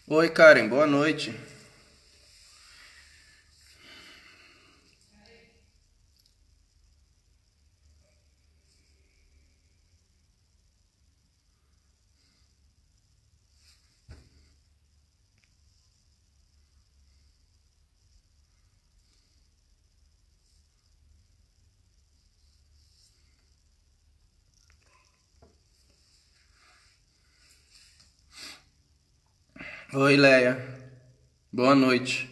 Oi, Karen, boa noite. Oi, Leia, boa noite.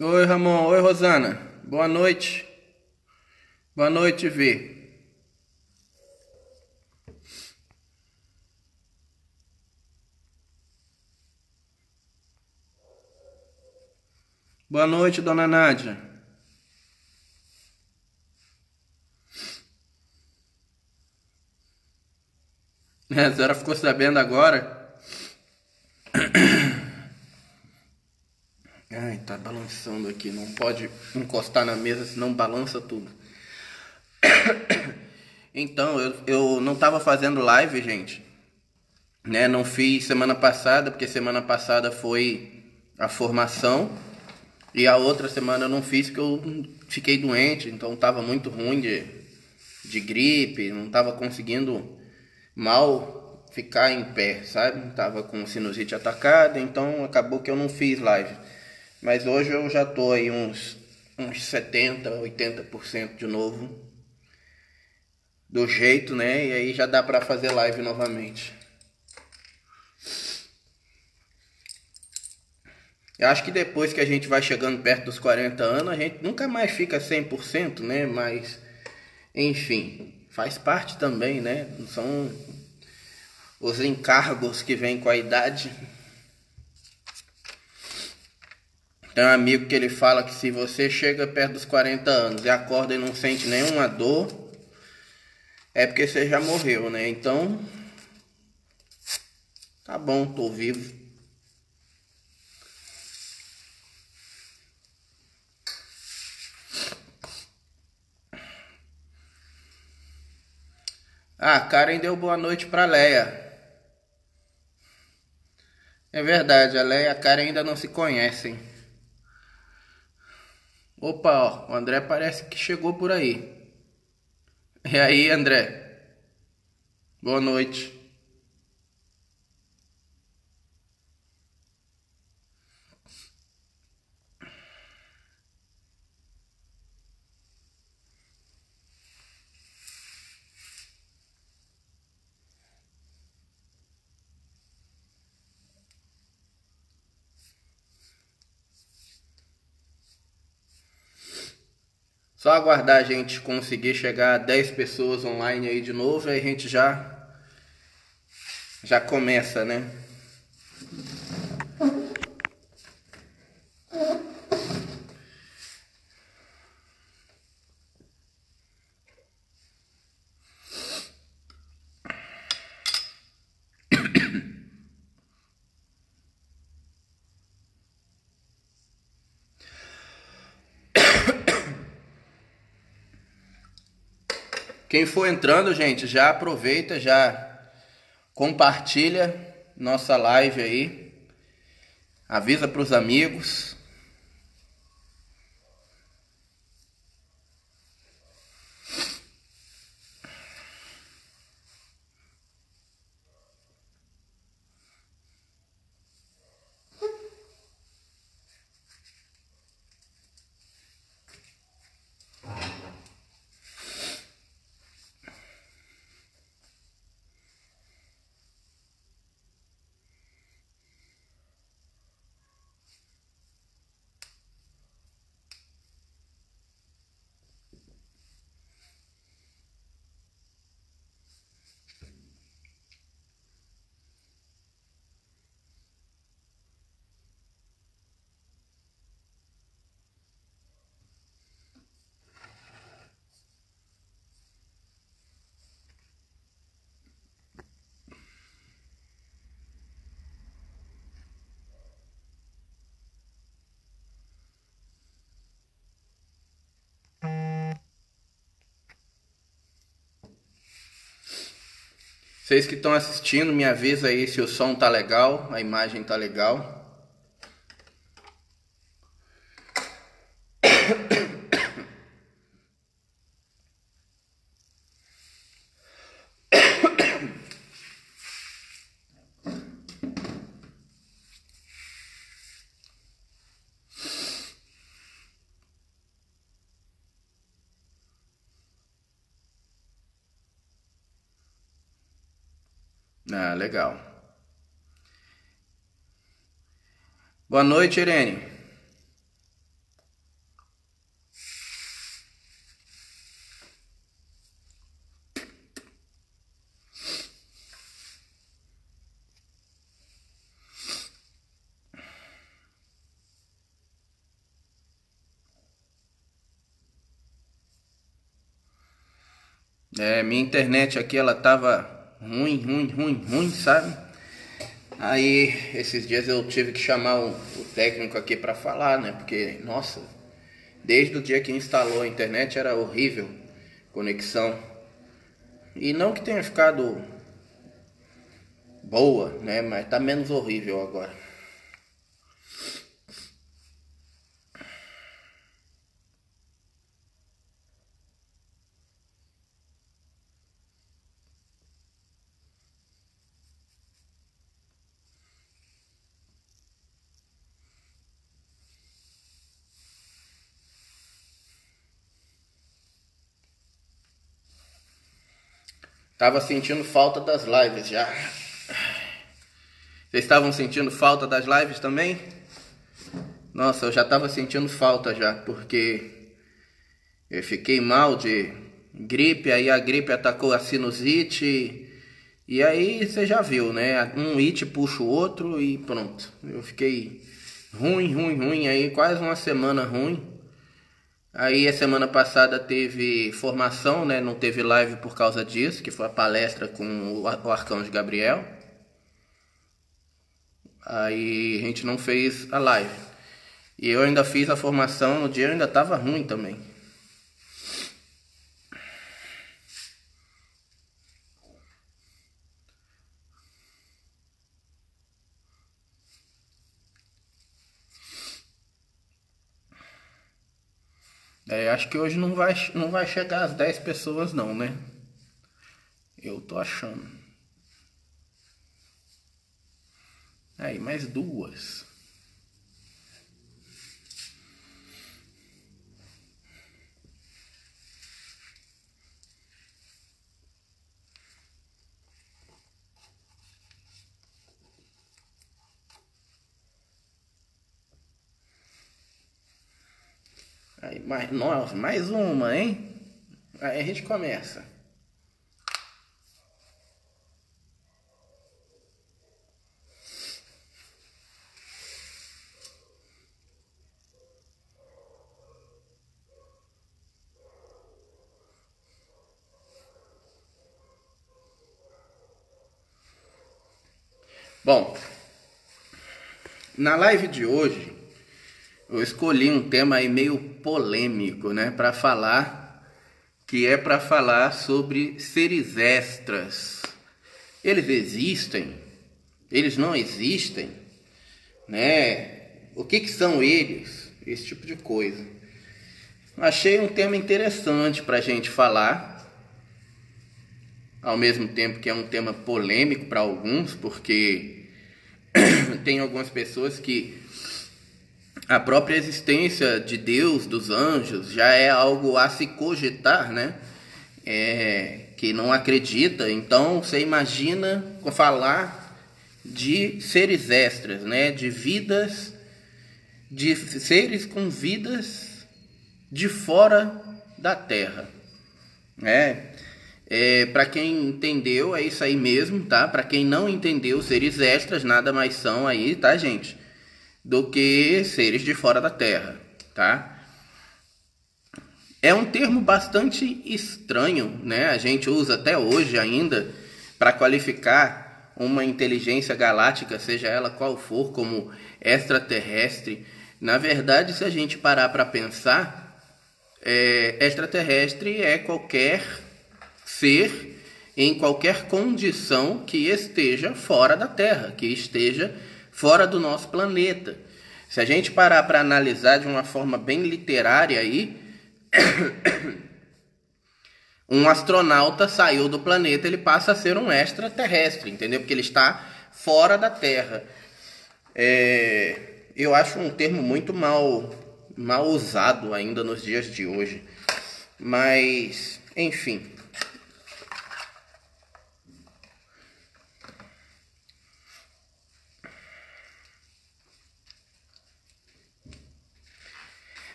Oi, Ramon, oi, Rosana, boa noite. Boa noite, Vi. Boa noite, dona Nádia. A senhora ficou sabendo agora? Ai, tá balançando aqui, não pode encostar na mesa, senão balança tudo. Então, eu não tava fazendo live, gente, né? Não fiz semana passada, porque semana passada foi a formação. E a outra semana eu não fiz porque eu fiquei doente, então tava muito ruim de gripe, não tava conseguindo mal ficar em pé, sabe? Tava com sinusite atacada, então acabou que eu não fiz live. Mas hoje eu já tô aí uns 70, 80% de novo, do jeito, né? E aí já dá pra fazer live novamente. Eu acho que depois que a gente vai chegando perto dos 40 anos, a gente nunca mais fica 100%, né? Mas, enfim, faz parte também, né? São os encargos que vêm com a idade. Tem um amigo que ele fala que se você chega perto dos 40 anos e acorda e não sente nenhuma dor, é porque você já morreu, né? Então, tá bom, tô vivo. Ah, Karen deu boa noite pra Leia. É verdade, a Leia e a Karen ainda não se conhecem. Opa, ó, o André parece que chegou por aí. E aí, André? Boa noite. Só aguardar a gente conseguir chegar a 10 pessoas online aí de novo, aí a gente já começa, né? Quem for entrando, gente, já aproveita, já compartilha nossa live aí, avisa para os amigos. Vocês que estão assistindo, me avisa aí se o som tá legal, a imagem tá legal. Ah, legal. Boa noite, Irene. Minha internet aqui, ela tava ruim, sabe? Aí, esses dias eu tive que chamar o técnico aqui pra falar, né? Porque, nossa, desde o dia que instalou a internet era horrível a conexão. E não que tenha ficado boa, né? Mas tá menos horrível agora. Tava sentindo falta das lives já. Vocês estavam sentindo falta das lives também? Nossa, eu já tava sentindo falta já, porque eu fiquei mal de gripe, aí a gripe atacou a sinusite, e aí você já viu, né? Um it puxa o outro e pronto. Eu fiquei ruim, aí quase uma semana ruim. Aí a semana passada teve formação, né? Não teve live por causa disso, que foi a palestra com o Arcanjo Gabriel. Aí a gente não fez a live. E eu ainda fiz a formação, no dia eu ainda tava ruim também. Acho que hoje não vai chegar às 10 pessoas não, né? Eu tô achando. Aí, mais duas. Aí, nossa, mais uma, hein? Aí a gente começa. Bom, na live de hoje, eu escolhi um tema aí meio polêmico, né? Para falar, que é para falar sobre seres extras. Eles existem? Eles não existem? Né? O que são eles? Esse tipo de coisa. Achei um tema interessante para a gente falar, ao mesmo tempo que é um tema polêmico para alguns, porque tem algumas pessoas que a própria existência de Deus, dos anjos, já é algo a se cogitar, né? Que não acredita. Então você imagina falar de seres extras, né? De vidas, de seres com vidas de fora da Terra, né? Para quem entendeu, é isso aí mesmo, tá? Para quem não entendeu, seres extras nada mais são aí, tá, gente? Do que seres de fora da Terra, tá? É um termo bastante estranho, né? A gente usa até hoje ainda para qualificar uma inteligência galáctica, seja ela qual for, como extraterrestre. Na verdade, se a gente parar para pensar, extraterrestre é qualquer ser em qualquer condição que esteja fora da Terra, que esteja fora do nosso planeta. Se a gente parar para analisar de uma forma bem literária aí, um astronauta saiu do planeta, ele passa a ser um extraterrestre, entendeu? Porque ele está fora da Terra. Eu acho um termo muito mal usado ainda nos dias de hoje. Mas, enfim.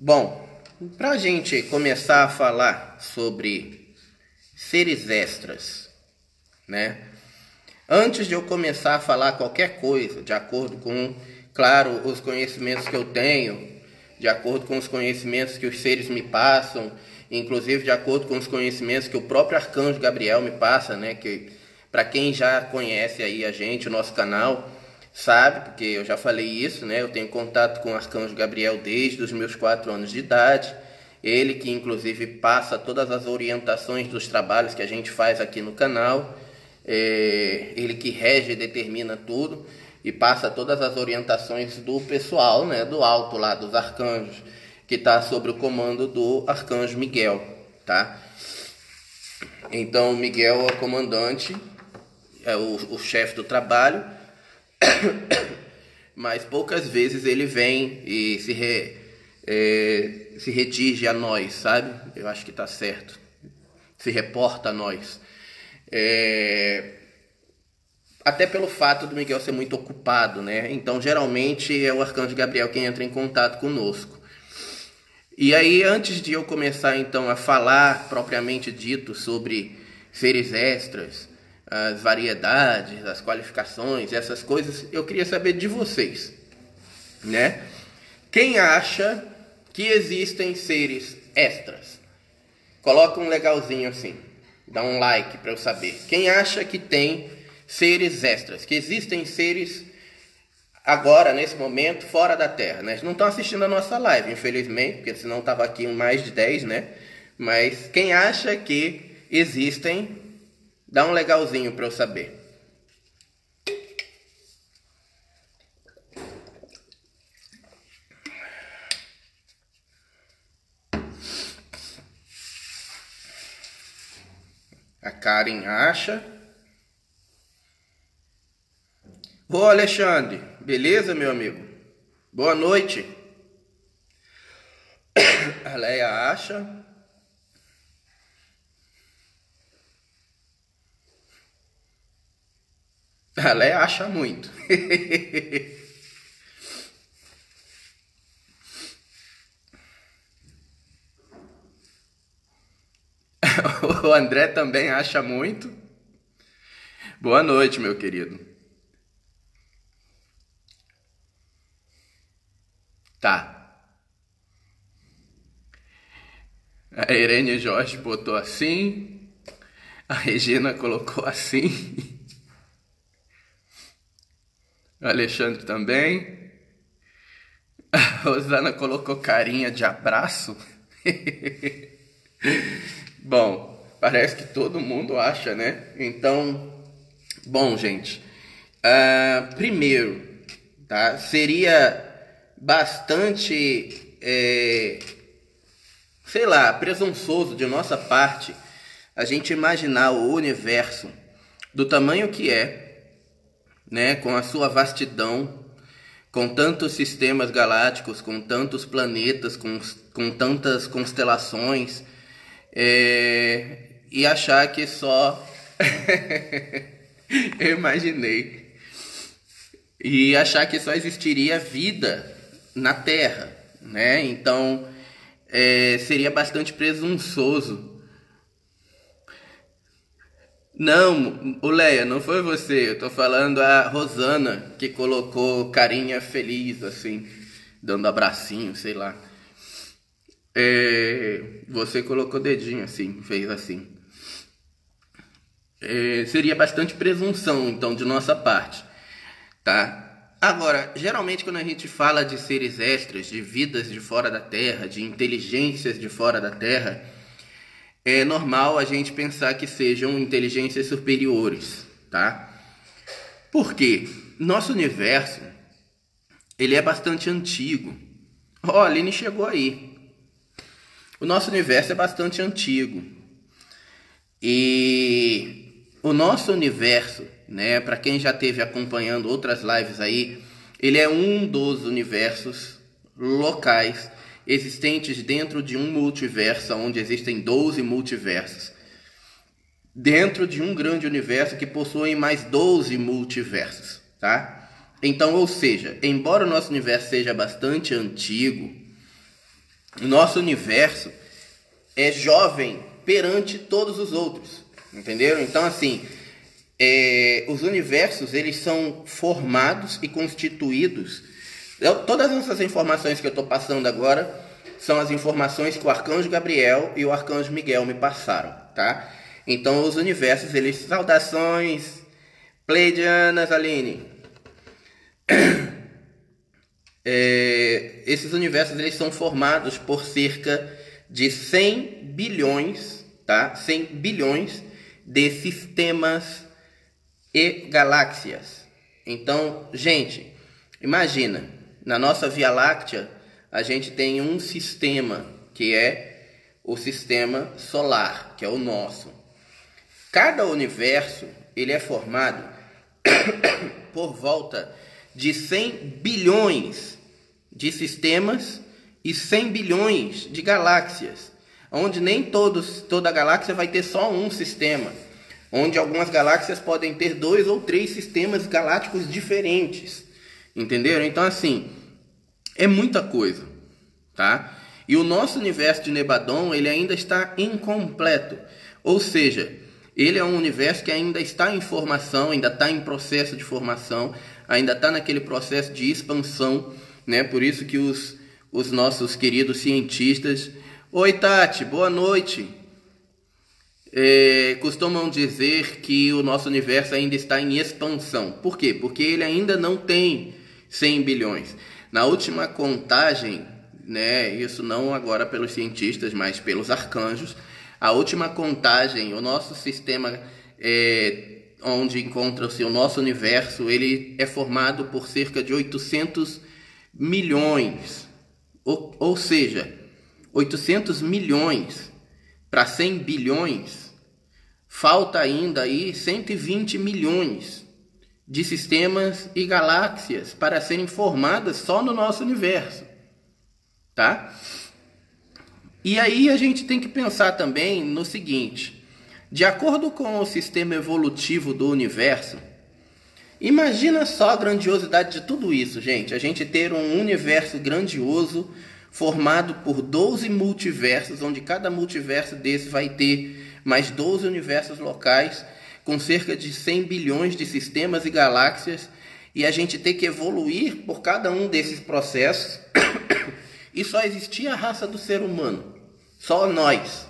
Bom, para a gente começar a falar sobre seres extras, né? Antes de eu começar a falar qualquer coisa, de acordo com, claro, os conhecimentos que eu tenho, de acordo com os conhecimentos que os seres me passam, inclusive de acordo com os conhecimentos que o próprio Arcanjo Gabriel me passa, né? Que para quem já conhece aí a gente, o nosso canal, sabe, porque eu já falei isso, né? Eu tenho contato com o Arcanjo Gabriel desde os meus 4 anos de idade. Ele que inclusive passa todas as orientações dos trabalhos que a gente faz aqui no canal. Ele que rege e determina tudo e passa todas as orientações do pessoal, né? Do alto lá, dos arcanjos, que está sob o comando do Arcanjo Miguel, tá? Então, Miguel é o comandante, é o chefe do trabalho, mas poucas vezes ele vem e se redige a nós, sabe? Eu acho que tá certo. Se reporta a nós. Até pelo fato do Miguel ser muito ocupado, né? Então, geralmente, é o Arcanjo Gabriel quem entra em contato conosco. E aí, antes de eu começar, então, a falar, propriamente dito, sobre seres extras, as variedades, as qualificações, essas coisas, eu queria saber de vocês, né? Quem acha que existem seres extras? Coloca um legalzinho assim, dá um like para eu saber. Quem acha que tem seres extras, que existem seres agora, nesse momento, fora da Terra, né? Não estão assistindo a nossa live, infelizmente, porque senão tava aqui mais de 10, né? Mas quem acha que existem, dá um legalzinho para eu saber. A Karen acha. Ô Alexandre, beleza, meu amigo? Boa noite. A Leia acha. A Leia acha muito. O André também acha muito. Boa noite, meu querido. Tá. A Irene Jorge botou assim. A Regina colocou assim. O Alexandre também. A Rosana colocou carinha de abraço. Bom, parece que todo mundo acha, né? Então, bom, gente. Primeiro, tá? Seria bastante, sei lá, presunçoso de nossa parte a gente imaginar o universo do tamanho que é, né? Com a sua vastidão, com tantos sistemas galácticos, com tantos planetas, com tantas constelações, e achar que só eu imaginei e achar que só existiria vida na Terra, né? Então seria bastante presunçoso. Não, o Leia, não foi você. Eu tô falando a Rosana, que colocou carinha feliz, assim, dando abracinho, sei lá. Você colocou dedinho assim, fez assim. Seria bastante presunção, então, de nossa parte, tá? Agora, geralmente quando a gente fala de seres extras, de vidas de fora da Terra, de inteligências de fora da Terra, é normal a gente pensar que sejam inteligências superiores, tá? Por quê? Nosso universo, ele é bastante antigo. Ó, a Aline chegou aí. O nosso universo é bastante antigo. E o nosso universo, né, para quem já esteve acompanhando outras lives aí, ele é um dos universos locais existentes dentro de um multiverso, onde existem 12 multiversos. Dentro de um grande universo que possui mais 12 multiversos, tá? Então, ou seja, embora o nosso universo seja bastante antigo, o nosso universo é jovem perante todos os outros, entenderam? Então, assim, os universos, eles são formados e constituídos. Todas essas informações que eu estou passando agora são as informações que o Arcanjo Gabriel e o Arcanjo Miguel me passaram, tá? Então, os universos, eles... Saudações pleiadianas, Aline. Esses universos, eles são formados por cerca de 100 bilhões, tá? 100 bilhões de sistemas e galáxias. Então, gente, imagina, na nossa Via Láctea, a gente tem um sistema, que é o sistema solar, que é o nosso. Cada universo, ele é formado por volta de 100 bilhões de sistemas e 100 bilhões de galáxias, onde nem toda galáxia vai ter só um sistema, onde algumas galáxias podem ter 2 ou 3 sistemas galácticos diferentes, entenderam? Então, assim, é muita coisa, tá? E o nosso universo de Nebadon, ele ainda está incompleto, ou seja, ele é um universo que ainda está em formação, ainda está em processo de formação, ainda está naquele processo de expansão, né? Por isso que os nossos queridos cientistas... Oi, Tati, boa noite. Costumam dizer que o nosso universo ainda está em expansão. Por quê? Porque ele ainda não tem 100 bilhões. Na última contagem, né? Isso não agora pelos cientistas, mas pelos arcanjos, a última contagem, o nosso sistema, onde encontra-se o nosso universo, ele é formado por cerca de 800 milhões. Ou seja, 800 milhões para 100 bilhões, falta ainda aí 120 milhões de sistemas e galáxias para serem formadas só no nosso universo, tá? E aí a gente tem que pensar também no seguinte: de acordo com o sistema evolutivo do universo, imagina só a grandiosidade de tudo isso, gente. A gente ter um universo grandioso formado por 12 multiversos, onde cada multiverso desse vai ter mais 12 universos locais, com cerca de 100 bilhões de sistemas e galáxias, e a gente ter que evoluir por cada um desses processos, e só existia a raça do ser humano, só nós.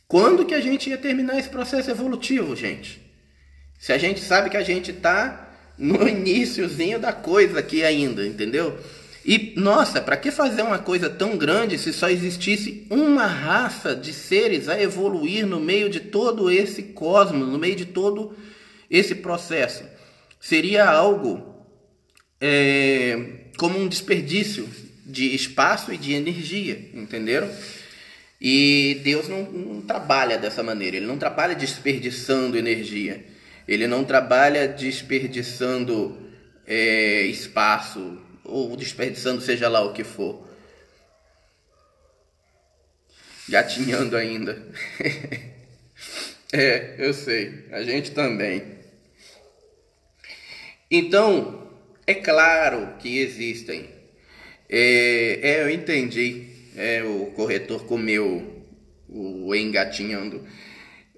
Quando que a gente ia terminar esse processo evolutivo, gente? Se a gente sabe que a gente está no iniciozinho da coisa aqui ainda, entendeu? E, nossa, para que fazer uma coisa tão grande se só existisse uma raça de seres a evoluir no meio de todo esse cosmos, no meio de todo esse processo? Seria algo como um desperdício de espaço e de energia, entenderam? E Deus não trabalha dessa maneira, ele não trabalha desperdiçando energia, ele não trabalha desperdiçando espaço, ou desperdiçando seja lá o que for. Gatinhando ainda. Eu sei, a gente também. Então, é claro que existem. Eu entendi. O corretor comeu o engatinhando.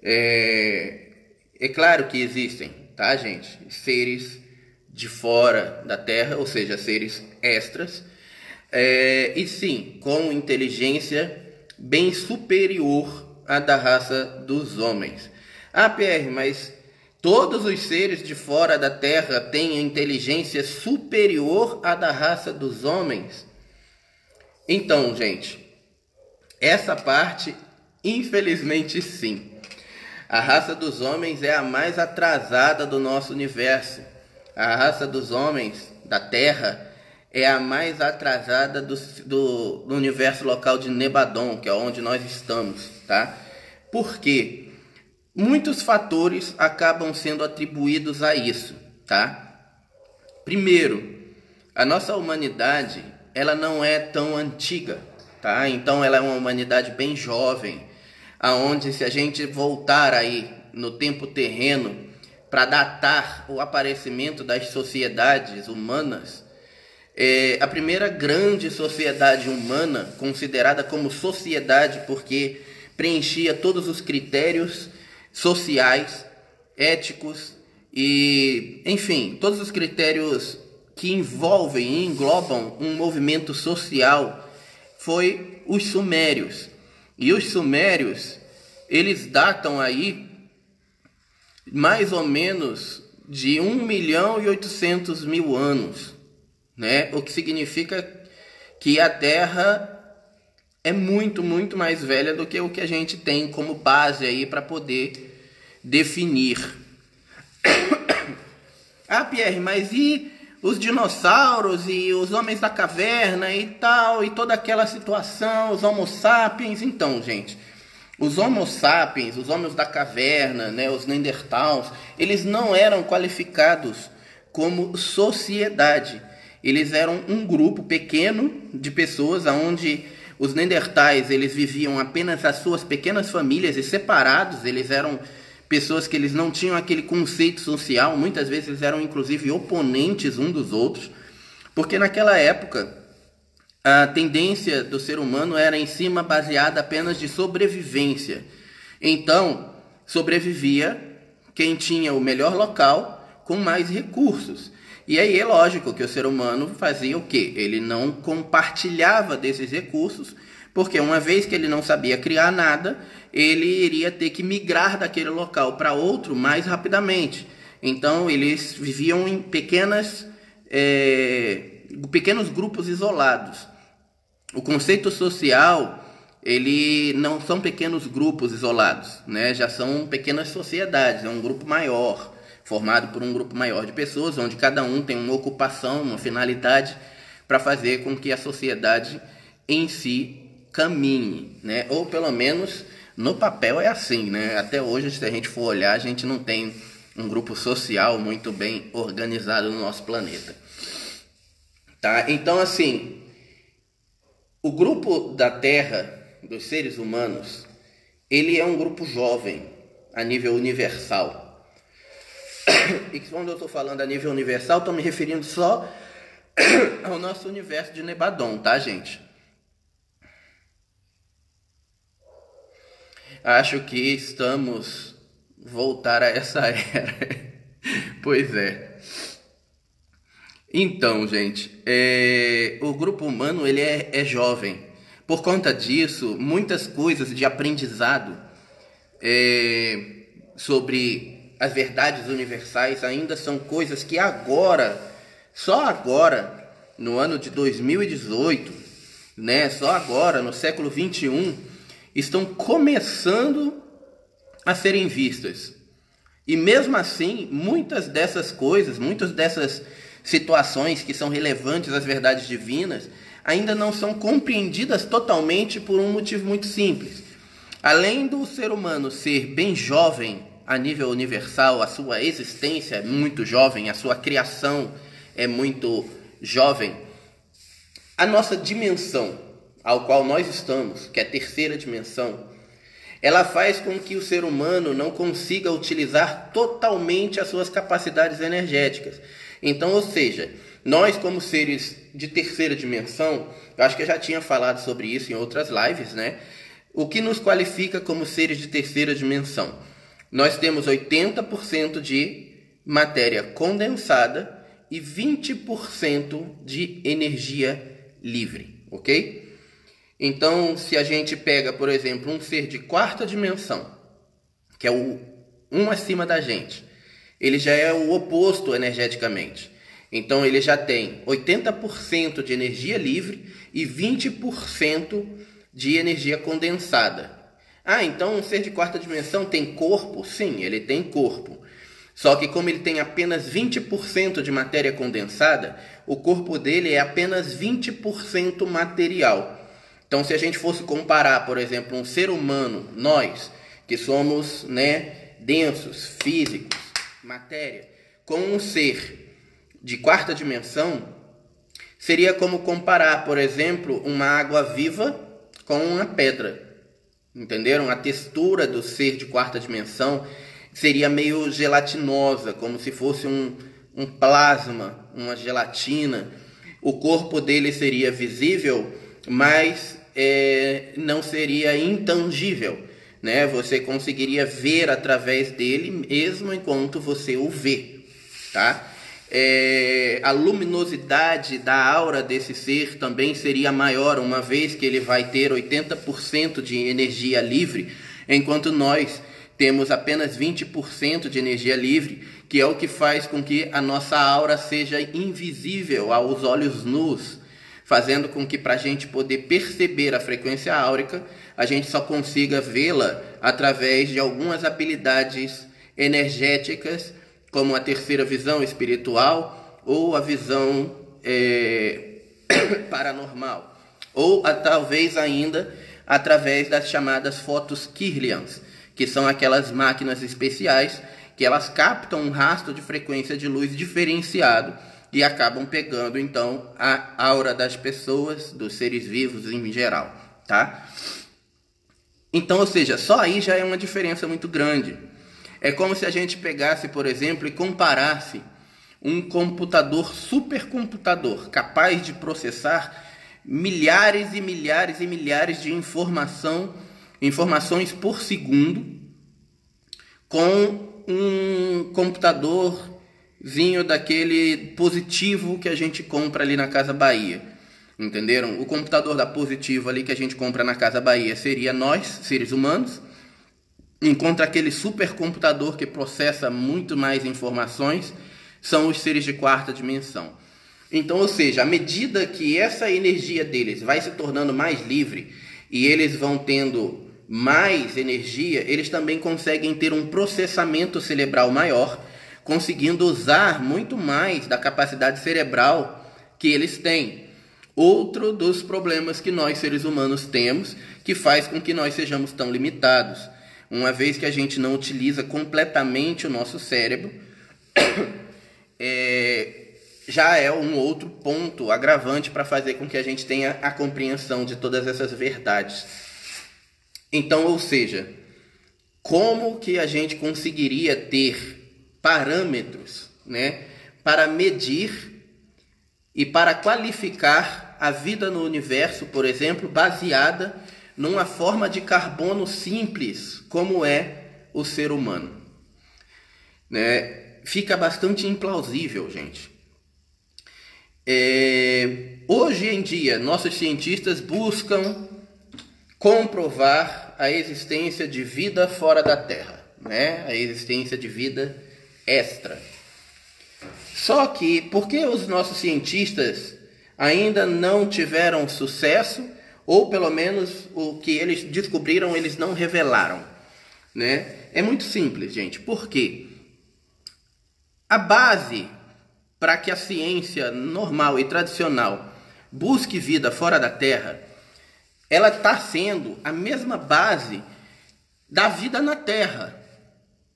É claro que existem, tá, gente? Seres de fora da Terra, ou seja, seres extras, e sim, com inteligência bem superior à da raça dos homens. Ah, Pierre, mas todos os seres de fora da Terra têm inteligência superior à da raça dos homens? Então, gente, essa parte Infelizmente, sim. A raça dos homens é a mais atrasada do nosso universo. A raça dos homens da Terra é a mais atrasada do universo local de Nebadon, que é onde nós estamos, tá? Por quê? Muitos fatores acabam sendo atribuídos a isso, tá? Primeiro, a nossa humanidade, ela não é tão antiga, tá? Então ela é uma humanidade bem jovem, aonde se a gente voltar aí no tempo terreno para datar o aparecimento das sociedades humanas, a primeira grande sociedade humana, considerada como sociedade porque preenchia todos os critérios sociais, éticos e, enfim, todos os critérios que envolvem e englobam um movimento social, foi os sumérios. E os sumérios, eles datam aí mais ou menos de 1.800.000 anos, né? O que significa que a Terra é muito, muito mais velha do que o que a gente tem como base aí para poder definir. Ah, Pierre, mas e os dinossauros e os homens da caverna e tal, e toda aquela situação, os Homo sapiens? Então, gente, os Homo sapiens, os homens da caverna, né, os Neanderthals, eles não eram qualificados como sociedade. Eles eram um grupo pequeno de pessoas, onde os Neandertais, eles viviam apenas as suas pequenas famílias e separados. Eles eram pessoas que eles não tinham aquele conceito social. Muitas vezes eles eram inclusive oponentes um dos outros, porque naquela época a tendência do ser humano era em cima baseada apenas de sobrevivência. Então, sobrevivia quem tinha o melhor local com mais recursos. E aí é lógico que o ser humano fazia o quê? Ele não compartilhava desses recursos, porque uma vez que ele não sabia criar nada, ele iria ter que migrar daquele local para outro mais rapidamente. Então eles viviam em pequenos grupos isolados. O conceito social, ele não são pequenos grupos isolados, né? Já são pequenas sociedades, é um grupo maior, formado por um grupo maior de pessoas, onde cada um tem uma ocupação, uma finalidade para fazer com que a sociedade em si caminhe, né? Ou pelo menos no papel é assim, né? Até hoje, se a gente for olhar, a gente não tem um grupo social muito bem organizado no nosso planeta, tá? Então, assim, o grupo da Terra, dos seres humanos, ele é um grupo jovem a nível universal. E quando eu estou falando a nível universal, estou me referindo só ao nosso universo de Nebadon, tá, gente? Acho que estamos voltar a essa era. Pois é. Então, gente, o grupo humano ele é jovem. Por conta disso, muitas coisas de aprendizado sobre as verdades universais ainda são coisas que agora, só agora, no ano de 2018, né, só agora, no século 21, estão começando a serem vistas. E mesmo assim, muitas dessas coisas, muitas dessas situações que são relevantes às verdades divinas, ainda não são compreendidas totalmente por um motivo muito simples. Além do ser humano ser bem jovem a nível universal, a sua existência é muito jovem, a sua criação é muito jovem, a nossa dimensão ao qual nós estamos, que é a terceira dimensão, ela faz com que o ser humano não consiga utilizar totalmente as suas capacidades energéticas. Então, ou seja, nós como seres de terceira dimensão, eu acho que eu já tinha falado sobre isso em outras lives, né? O que nos qualifica como seres de terceira dimensão? Nós temos 80% de matéria condensada e 20% de energia livre, ok? Então, se a gente pega, por exemplo, um ser de quarta dimensão, que é o um acima da gente, ele já é o oposto energeticamente. Então, ele já tem 80% de energia livre e 20% de energia condensada. Ah, então um ser de quarta dimensão tem corpo? Sim, ele tem corpo. Só que como ele tem apenas 20% de matéria condensada, o corpo dele é apenas 20% material. Então, se a gente fosse comparar, por exemplo, um ser humano, nós, que somos, densos, físicos, matéria, com um ser de quarta dimensão, seria como comparar, por exemplo, uma água viva com uma pedra. Entenderam? A textura do ser de quarta dimensão seria meio gelatinosa, como se fosse um plasma, uma gelatina. O corpo dele seria visível, mas não seria intangível, né? Você conseguiria ver através dele mesmo enquanto você o vê, tá? A luminosidade da aura desse ser também seria maior, uma vez que ele vai ter 80% de energia livre, enquanto nós temos apenas 20% de energia livre, que é o que faz com que a nossa aura seja invisível aos olhos nus, fazendo com que, para a gente poder perceber a frequência áurica, a gente só consiga vê-la através de algumas habilidades energéticas, como a terceira visão espiritual ou a visão paranormal, ou talvez ainda através das chamadas fotos Kirlians, que são aquelas máquinas especiais que elas captam um rastro de frequência de luz diferenciado e acabam pegando então a aura das pessoas, dos seres vivos em geral, tá? Então, ou seja, só aí já é uma diferença muito grande. É como se a gente pegasse, por exemplo, e comparasse um computador, supercomputador, capaz de processar milhares e milhares e milhares de informações por segundo, com um computadorzinho daquele Positivo que a gente compra ali na Casa Bahia. Entenderam? O computador da Positivo ali que a gente compra na Casa Bahia seria nós, seres humanos, enquanto aquele supercomputador que processa muito mais informações são os seres de quarta dimensão. Então, ou seja, à medida que essa energia deles vai se tornando mais livre e eles vão tendo mais energia, eles também conseguem ter um processamento cerebral maior, conseguindo usar muito mais da capacidade cerebral que eles têm. Outro dos problemas que nós seres humanos temos, que faz com que nós sejamos tão limitados. Uma vez que a gente não utiliza completamente o nosso cérebro, já é um outro ponto agravante para fazer com que a gente tenha a compreensão de todas essas verdades. Então, ou seja, como que a gente conseguiria ter parâmetros, para medir e para qualificar a vida no universo, por exemplo, baseada numa forma de carbono simples, como é o ser humano? Fica bastante implausível, gente. Hoje em dia, nossos cientistas buscam comprovar a existência de vida fora da Terra, a existência de vida extra. Só que, por que os nossos cientistas ainda não tiveram sucesso, ou pelo menos o que eles descobriram, eles não revelaram? É muito simples, gente. Por quê? A base para que a ciência normal e tradicional busque vida fora da Terra, ela está sendo a mesma base da vida na Terra.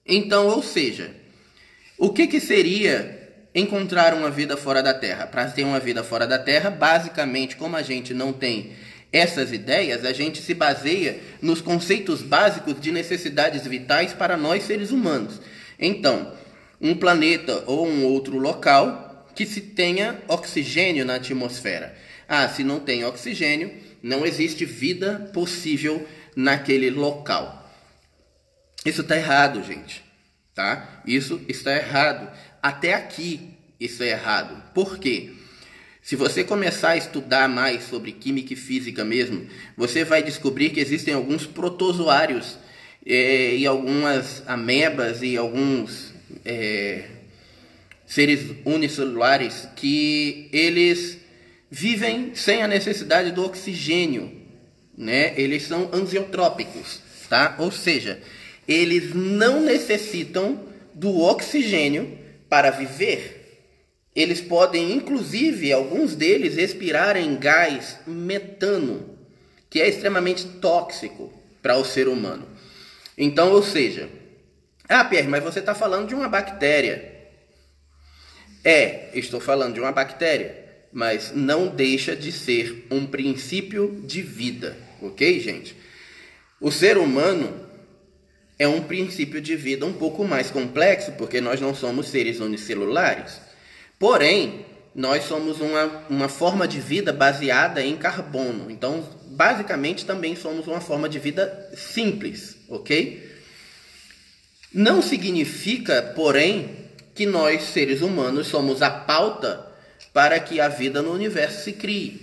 Então, ou seja, o que seria encontrar uma vida fora da Terra? Para ter uma vida fora da Terra, basicamente, como a gente não tem essas ideias, a gente se baseia nos conceitos básicos de necessidades vitais para nós seres humanos. Então, um planeta ou um outro local que se tenha oxigênio na atmosfera. Se não tem oxigênio, não existe vida possível naquele local. Isso está errado, gente. Tá? Isso está errado. Até aqui isso é errado. Por quê? Se você começar a estudar mais sobre química e física mesmo, você vai descobrir que existem alguns protozoários e algumas amebas e alguns seres unicelulares que eles vivem sem a necessidade do oxigênio, Eles são ansiotrópicos. tá? Ou seja, eles não necessitam do oxigênio para viver. Eles podem, inclusive, alguns deles expirarem gás metano, que é extremamente tóxico para o ser humano. Então, ou seja, Pierre, mas você está falando de uma bactéria. Estou falando de uma bactéria, mas não deixa de ser um princípio de vida, ok, gente? O ser humano é um princípio de vida um pouco mais complexo, porque nós não somos seres unicelulares. Porém, nós somos uma forma de vida baseada em carbono. Então, basicamente, também somos uma forma de vida simples, ok? Não significa, porém, que nós, seres humanos, somos a pauta para que a vida no universo se crie.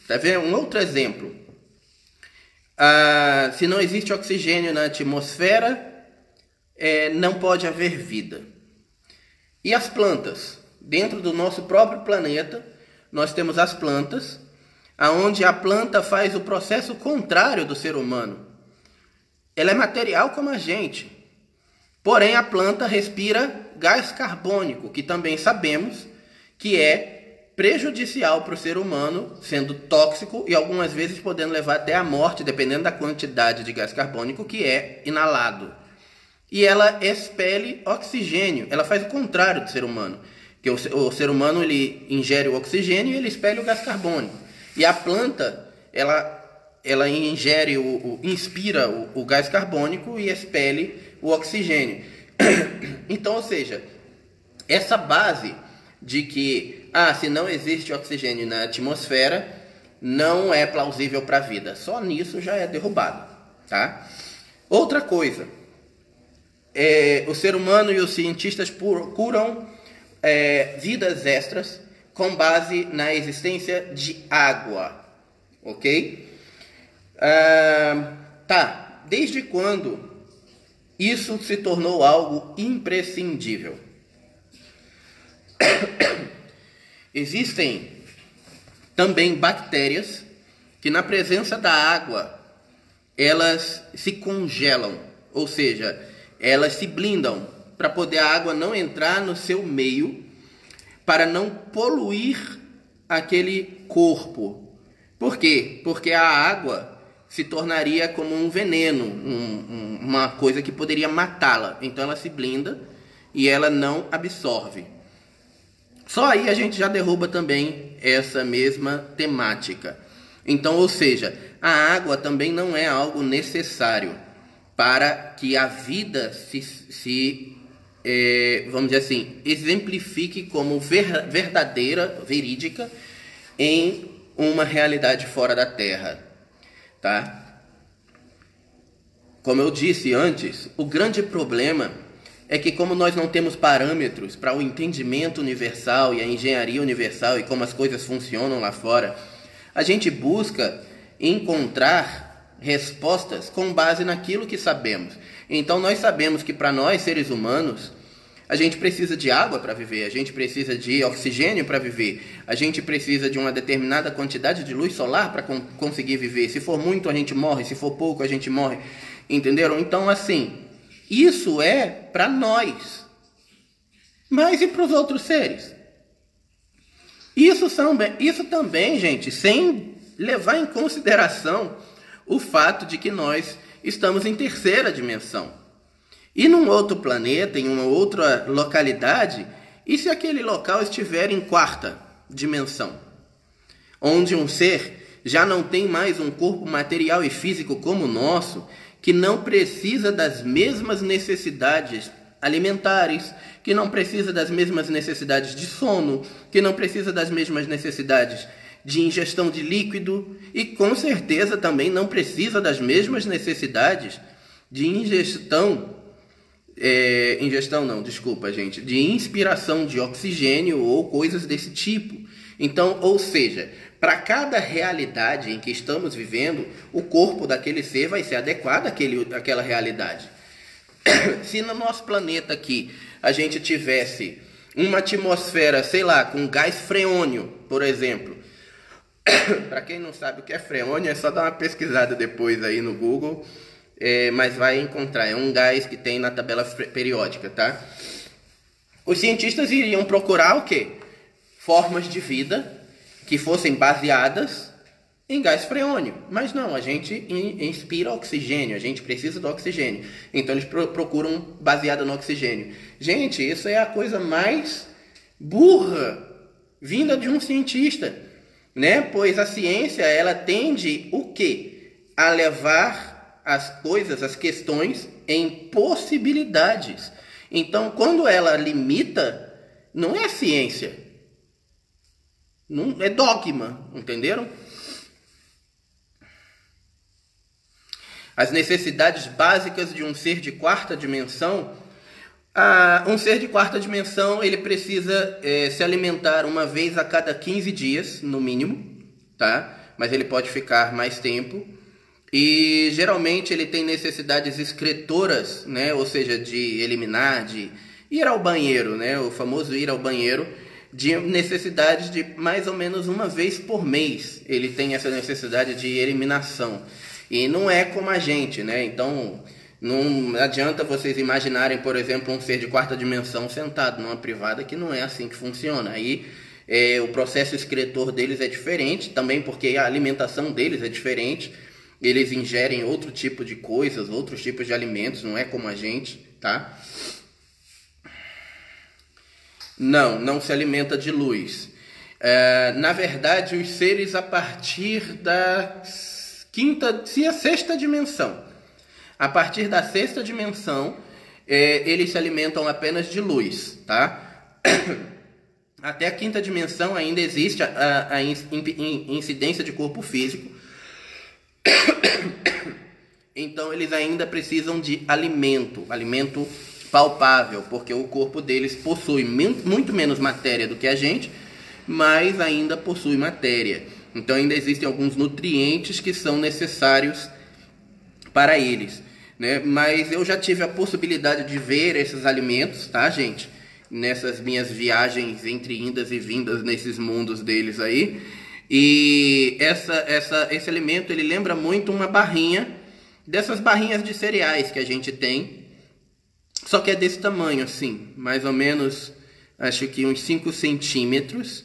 Tá vendo? Um outro exemplo. Se não existe oxigênio na atmosfera, não pode haver vida. E as plantas? Dentro do nosso próprio planeta, nós temos as plantas, onde a planta faz o processo contrário do ser humano. Ela é material como a gente. Porém, a planta respira gás carbônico, que também sabemos que é prejudicial para o ser humano, sendo tóxico e algumas vezes podendo levar até a morte, dependendo da quantidade de gás carbônico que é inalado. E ela expele oxigênio, ela faz o contrário do ser humano. Que o ser humano ele ingere o oxigênio e ele expele o gás carbônico. E a planta, ela ingere, inspira o gás carbônico e expele o oxigênio. Então, ou seja, essa base de que, se não existe oxigênio na atmosfera, não é plausível para a vida. Só nisso já é derrubado, tá? Outra coisa, o ser humano e os cientistas procuram vidas extras com base na existência de água, ok? Desde quando isso se tornou algo imprescindível? Existem também bactérias que na presença da água elas se congelam, ou seja, elas se blindam para poder a água não entrar no seu meio, para não poluir aquele corpo. Por quê? Porque a água se tornaria como um veneno, uma coisa que poderia matá-la. Então ela se blinda e ela não absorve. Só aí a gente já derruba também essa mesma temática. Então, ou seja, a água também não é algo necessário para que a vida vamos dizer assim, exemplifique como verdadeira, verídica, em uma realidade fora da Terra, tá? Como eu disse antes, o grande problema é que como nós não temos parâmetros para o entendimento universal e a engenharia universal e como as coisas funcionam lá fora, a gente busca encontrar respostas com base naquilo que sabemos. Então nós sabemos que para nós, seres humanos, a gente precisa de água para viver, a gente precisa de oxigênio para viver, a gente precisa de uma determinada quantidade de luz solar para conseguir viver. Se for muito, a gente morre, se for pouco, a gente morre. Entenderam? Então, assim, isso é para nós. Mas e para os outros seres? Isso também, gente, sem levar em consideração o fato de que nós estamos em terceira dimensão. E num outro planeta, em uma outra localidade, e se aquele local estiver em quarta dimensão? Onde um ser já não tem mais um corpo material e físico como o nosso, que não precisa das mesmas necessidades alimentares, que não precisa das mesmas necessidades de sono, que não precisa das mesmas necessidades de ingestão de líquido e com certeza também não precisa das mesmas necessidades de de inspiração de oxigênio ou coisas desse tipo. Então, ou seja, para cada realidade em que estamos vivendo, o corpo daquele ser vai ser adequado àquela realidade. Se no nosso planeta aqui a gente tivesse uma atmosfera, sei lá, com gás freônio, por exemplo. Para quem não sabe o que é freônio, é só dar uma pesquisada depois aí no Google. mas vai encontrar. É um gás que tem na tabela periódica, tá? Os cientistas iriam procurar o quê? Formas de vida que fossem baseadas em gás freônio. Mas não, a gente inspira oxigênio, a gente precisa do oxigênio. Então eles procuram baseada no oxigênio. Gente, isso é a coisa mais burra vinda de um cientista, né? Pois a ciência, ela tende o quê? A levar as coisas, as questões em possibilidades. Então, quando ela limita, não é ciência, não é dogma, entenderam? As necessidades básicas de um ser de quarta dimensão. Um ser de quarta dimensão, ele precisa se alimentar uma vez a cada 15 dias, no mínimo, tá? Mas ele pode ficar mais tempo. E geralmente ele tem necessidades excretoras, né? Ou seja, de eliminar, de ir ao banheiro, né? O famoso ir ao banheiro, de necessidades de mais ou menos uma vez por mês. Ele tem essa necessidade de eliminação. E não é como a gente, né? Então, não adianta vocês imaginarem, por exemplo, um ser de quarta dimensão sentado numa privada, que não é assim que funciona. Aí o processo excretor deles é diferente, também porque a alimentação deles é diferente. Eles ingerem outro tipo de coisas, outros tipos de alimentos, não é como a gente, tá? Não se alimenta de luz. Na verdade, os seres a partir da sexta dimensão. A partir da sexta dimensão, eles se alimentam apenas de luz, tá? Até a quinta dimensão ainda existe a incidência de corpo físico. Então eles ainda precisam de alimento palpável, porque o corpo deles possui muito menos matéria do que a gente, mas ainda possui matéria. Então ainda existem alguns nutrientes que são necessários para eles, né? Mas eu já tive a possibilidade de ver esses alimentos, tá, gente? Nessas minhas viagens entre indas e vindas nesses mundos deles aí. E esse alimento, ele lembra muito uma barrinha, dessas barrinhas de cereais que a gente tem, só que é desse tamanho, assim, mais ou menos, acho que uns 5 centímetros.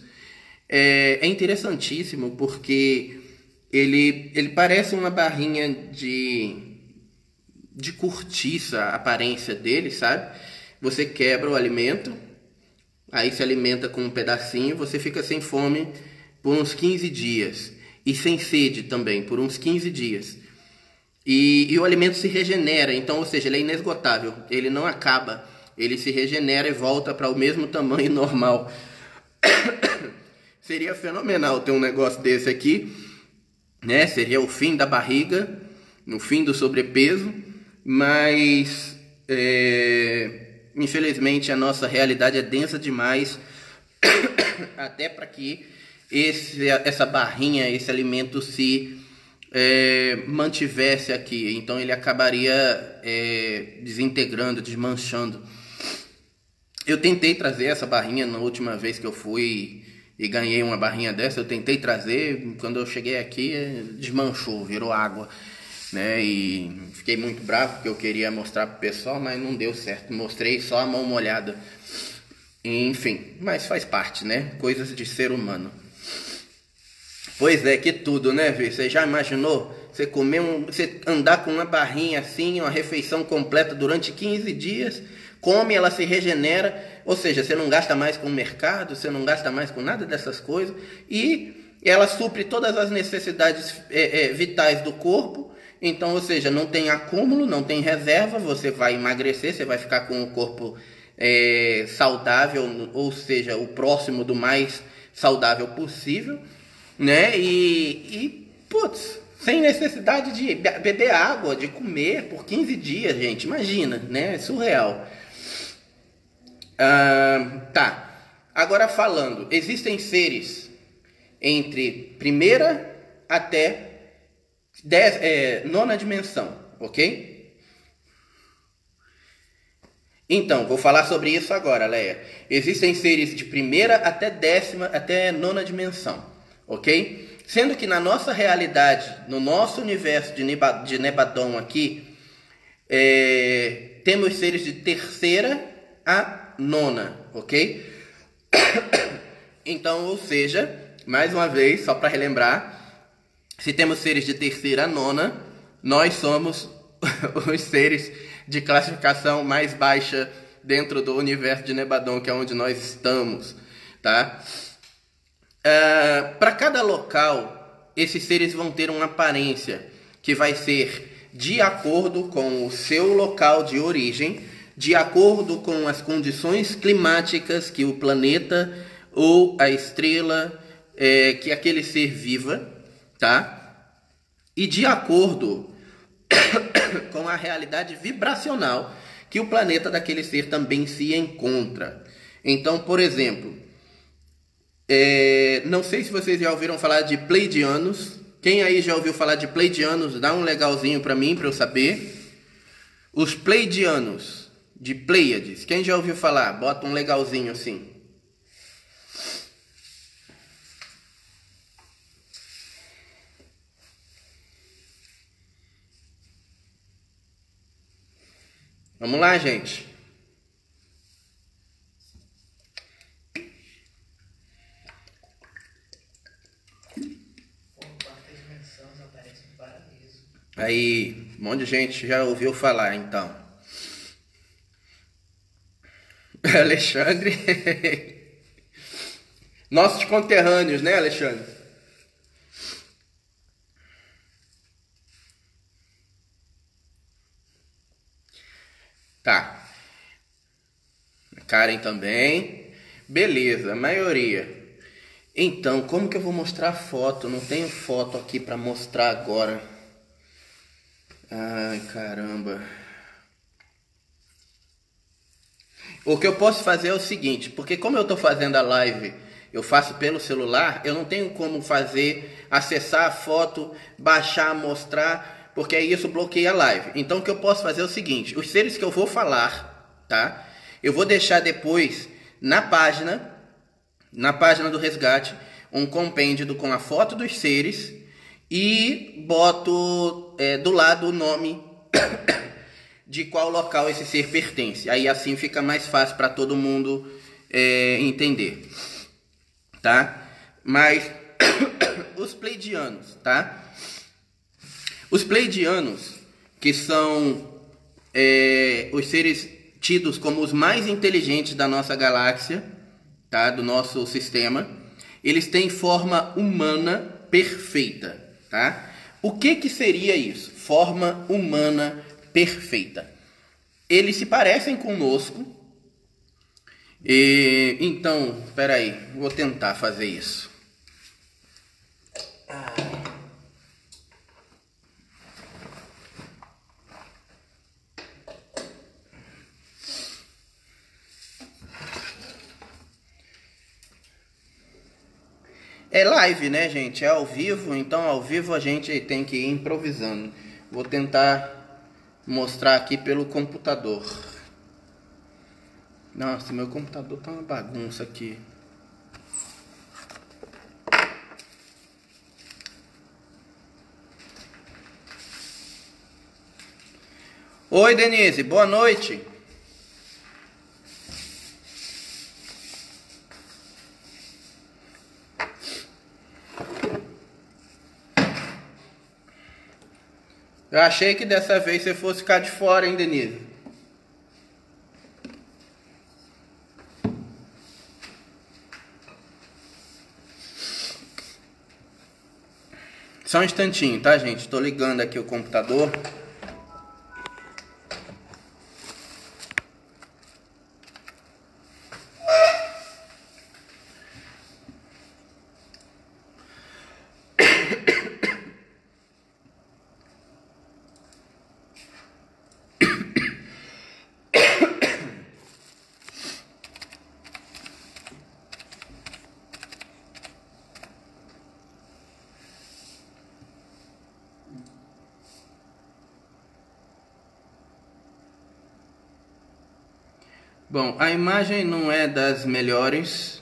É interessantíssimo porque ele parece uma barrinha de cortiça, a aparência dele, sabe? Você quebra o alimento, aí se alimenta com um pedacinho, você fica sem fome por uns 15 dias. E sem sede também, por uns 15 dias. E o alimento se regenera, então, ou seja, ele é inesgotável, ele não acaba. Ele se regenera e volta para o mesmo tamanho normal. Seria fenomenal ter um negócio desse aqui, né? Seria o fim da barriga, o fim do sobrepeso, mas infelizmente a nossa realidade é densa demais até para que essa barrinha, esse alimento se mantivesse aqui. Então ele acabaria desintegrando, desmanchando. Eu tentei trazer essa barrinha na última vez que eu fui e ganhei uma barrinha dessa. Eu tentei trazer, quando eu cheguei aqui desmanchou, virou água, né? E fiquei muito bravo porque eu queria mostrar pro pessoal, mas não deu certo. Mostrei só a mão molhada. Enfim, mas faz parte, né? Coisas de ser humano. Pois é, que tudo, né, Vê? Você já imaginou? Você andar com uma barrinha assim, uma refeição completa durante 15 dias, come, ela se regenera, ou seja, você não gasta mais com o mercado, você não gasta mais com nada dessas coisas, e ela supre todas as necessidades vitais do corpo. Então, ou seja, não tem acúmulo, não tem reserva, você vai emagrecer, você vai ficar com o corpo saudável, ou seja, o próximo do mais saudável possível, né? E putz, sem necessidade de beber água, de comer por 15 dias, gente, imagina, né? É surreal. Tá, agora falando, existem seres entre primeira até nona dimensão, ok? Então, vou falar sobre isso agora, Leia. Existem seres de primeira até nona dimensão, ok? Sendo que na nossa realidade, no nosso universo de Nebadon aqui, Temos seres de terceira a nona, ok? Então, ou seja, mais uma vez, só para relembrar, se temos seres de terceira a nona, nós somos os seres de classificação mais baixa dentro do universo de Nebadon, que é onde nós estamos, tá? Para cada local, esses seres vão ter uma aparência que vai ser de acordo com o seu local de origem, de acordo com as condições climáticas que o planeta ou a estrela que aquele ser viva, tá? E de acordo com a realidade vibracional que o planeta daquele ser também se encontra. Então, por exemplo, não sei se vocês já ouviram falar de Pleiadianos. Quem aí já ouviu falar de Pleiadianos? Dá um legalzinho para mim, para eu saber. Os Pleiadianos, de Pleiades. Quem já ouviu falar? Bota um legalzinho assim. Vamos lá, gente. Aí, um monte de gente já ouviu falar, então. Alexandre. Nossos conterrâneos, né, Alexandre? Tá. Karen também. Beleza, a maioria. Então, como que eu vou mostrar a foto? Não tenho foto aqui para mostrar agora. Ai, caramba. O que eu posso fazer é o seguinte, porque como eu estou fazendo a live, eu faço pelo celular, eu não tenho como fazer, acessar a foto, baixar, mostrar, porque aí isso bloqueia a live. Então o que eu posso fazer é o seguinte, os seres que eu vou falar, tá? Eu vou deixar depois na página do resgate, um compêndio com a foto dos seres e boto do lado o nome de qual local esse ser pertence. Aí assim fica mais fácil para todo mundo entender, tá? Mas os Pleiadianos, tá? Os Pleiadianos, que são os seres tidos como os mais inteligentes da nossa galáxia, tá? Do nosso sistema, eles têm forma humana perfeita, tá? O que seria isso? Forma humana perfeita. Eles se parecem conosco. Então, espera aí, vou tentar fazer isso. É live, né, gente? É ao vivo, então ao vivo a gente tem que ir improvisando. Vou tentar mostrar aqui pelo computador. Nossa, meu computador tá uma bagunça aqui. Oi, Denise, boa noite. Eu achei que dessa vez você fosse ficar de fora, hein, Denise? Só um instantinho, tá, gente? Tô ligando aqui o computador. Bom, a imagem não é das melhores.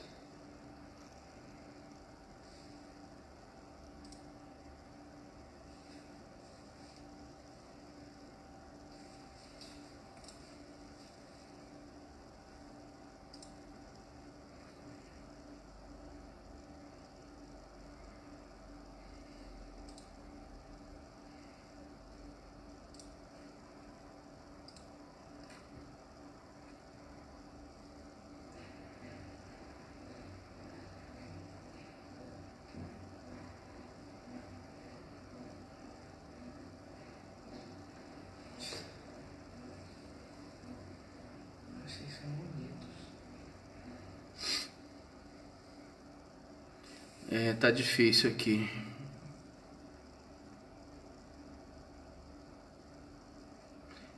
Tá difícil aqui.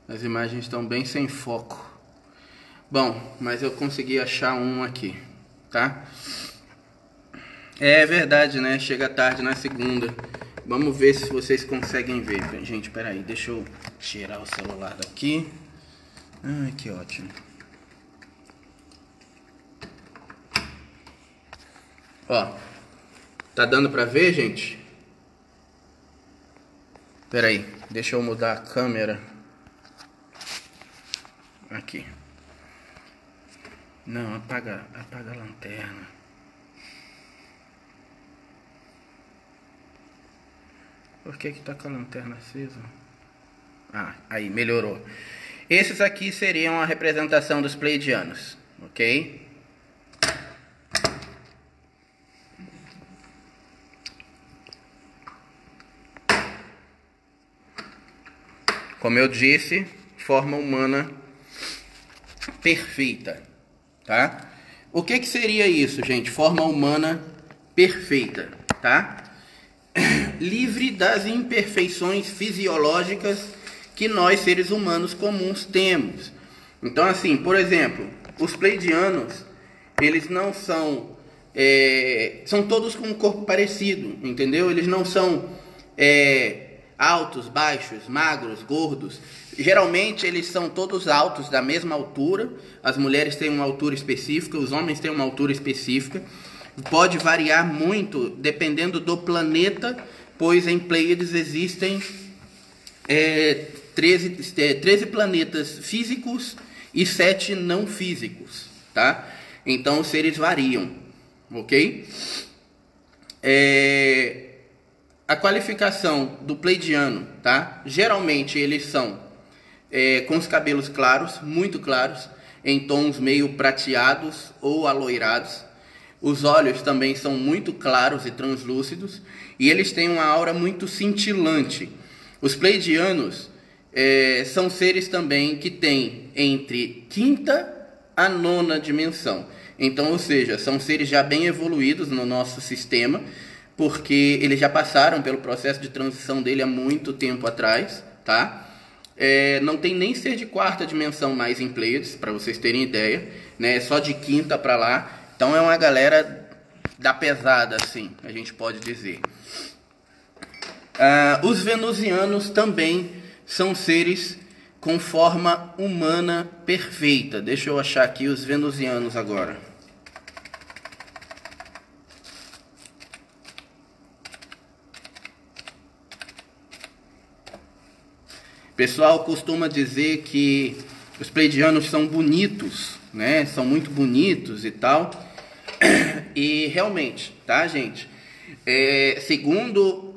As imagens estão bem sem foco. Bom, mas eu consegui achar um aqui, tá? É verdade, né? Chega tarde na segunda. Vamos ver se vocês conseguem ver. Gente, peraí, deixa eu tirar o celular daqui. Ai, que ótimo. Ó, tá dando pra ver, gente? Peraí, deixa eu mudar a câmera. Aqui. Não, apaga a lanterna. Por que tá com a lanterna acesa? Ah, aí, melhorou. Esses aqui seriam a representação dos pleiadianos, ok? Como eu disse, forma humana perfeita, tá? O que seria isso, gente? Forma humana perfeita, tá? Livre das imperfeições fisiológicas que nós, seres humanos comuns, temos. Então, assim, por exemplo, os pleiadianos, eles não são... são todos com um corpo parecido, entendeu? Eles não são altos, baixos, magros, gordos. Geralmente, eles são todos altos, da mesma altura. As mulheres têm uma altura específica, os homens têm uma altura específica. Pode variar muito dependendo do planeta, pois em Pleiades existem 13 planetas físicos e 7 não físicos, tá? Então os seres variam, ok? A qualificação do pleiadiano, tá? Geralmente eles são com os cabelos claros, muito claros, em tons meio prateados ou aloirados. Os olhos também são muito claros e translúcidos, e eles têm uma aura muito cintilante. Os pleiadianos são seres também que têm entre quinta a nona dimensão. Então, ou seja, são seres já bem evoluídos no nosso sistema, porque eles já passaram pelo processo de transição dele há muito tempo atrás, tá? Não tem nem ser de quarta dimensão mais em Pleiades, para vocês terem ideia, né? É só de quinta para lá. Então é uma galera da pesada, assim, a gente pode dizer. Os venusianos também são seres com forma humana perfeita. Deixa eu achar aqui os venusianos agora. Pessoal costuma dizer que os pleiadianos são bonitos, né? São muito bonitos e tal. E realmente, tá, gente? Segundo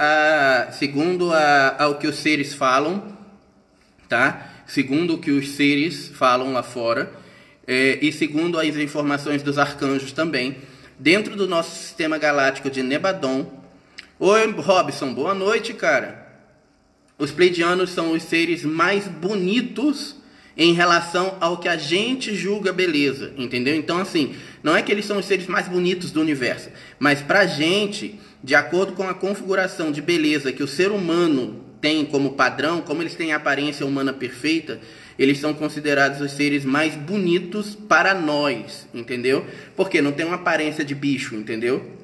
ao que os seres falam, tá? Segundo o que os seres falam lá fora, e segundo as informações dos arcanjos também, dentro do nosso sistema galáctico de Nebadon. Oi, Robson, boa noite, cara. Os pleiadianos são os seres mais bonitos em relação ao que a gente julga beleza, entendeu? Então, assim, não é que eles são os seres mais bonitos do universo, mas pra gente, de acordo com a configuração de beleza que o ser humano tem como padrão, como eles têm a aparência humana perfeita, eles são considerados os seres mais bonitos para nós, entendeu? Porque não tem uma aparência de bicho, entendeu?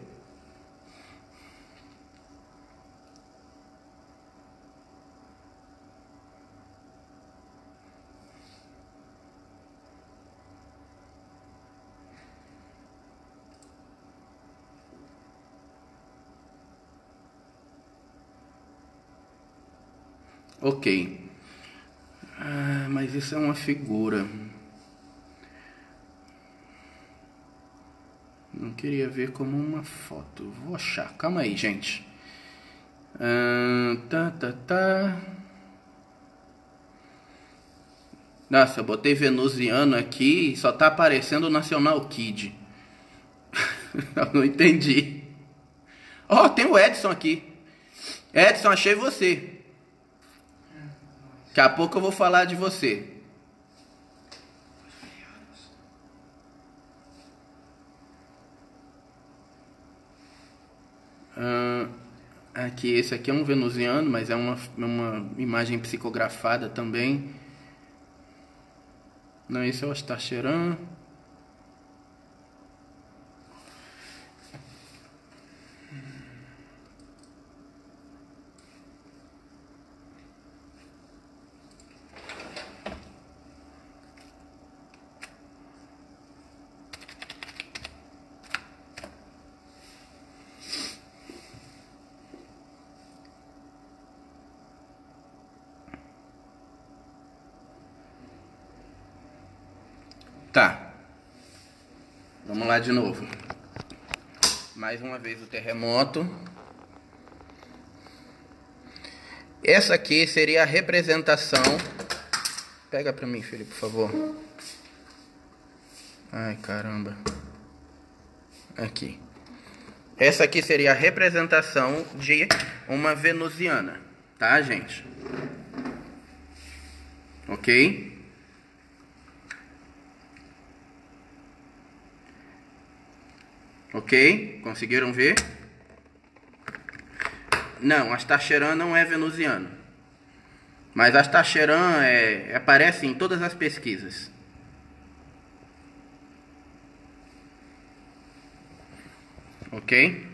Ok. Mas isso é uma figura. Não queria ver como uma foto. Vou achar. Calma aí, gente. Nossa, eu botei venusiano aqui e só tá aparecendo o National Kid. Eu não entendi. Ó, tem o Edson aqui. Edson, achei você. Daqui a pouco eu vou falar de você. Aqui, esse aqui é um venusiano, mas é uma imagem psicografada também. Não, esse é o Astaxerã. Tá. Vamos lá de novo. Mais uma vez o terremoto. Essa aqui seria a representação. Pega pra mim, filho, por favor. Ai, caramba. Aqui. Essa aqui seria a representação de uma venusiana, tá, gente? Ok? Ok? Conseguiram ver? Não, Astaxerã não é venusiano. Mas Astaxerã aparece em todas as pesquisas. Ok?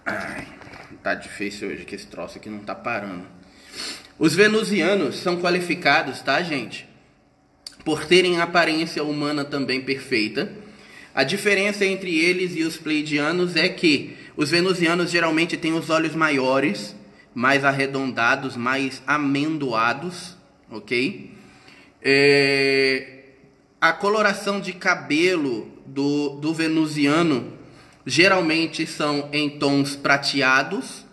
Ai, tá difícil hoje que esse troço aqui não tá parando. Os venusianos são qualificados, tá, gente? Por terem aparência humana também perfeita. A diferença entre eles e os pleiadianos é que os venusianos geralmente têm os olhos maiores, mais arredondados, mais amendoados, ok? A coloração de cabelo do venusiano geralmente são em tons prateados,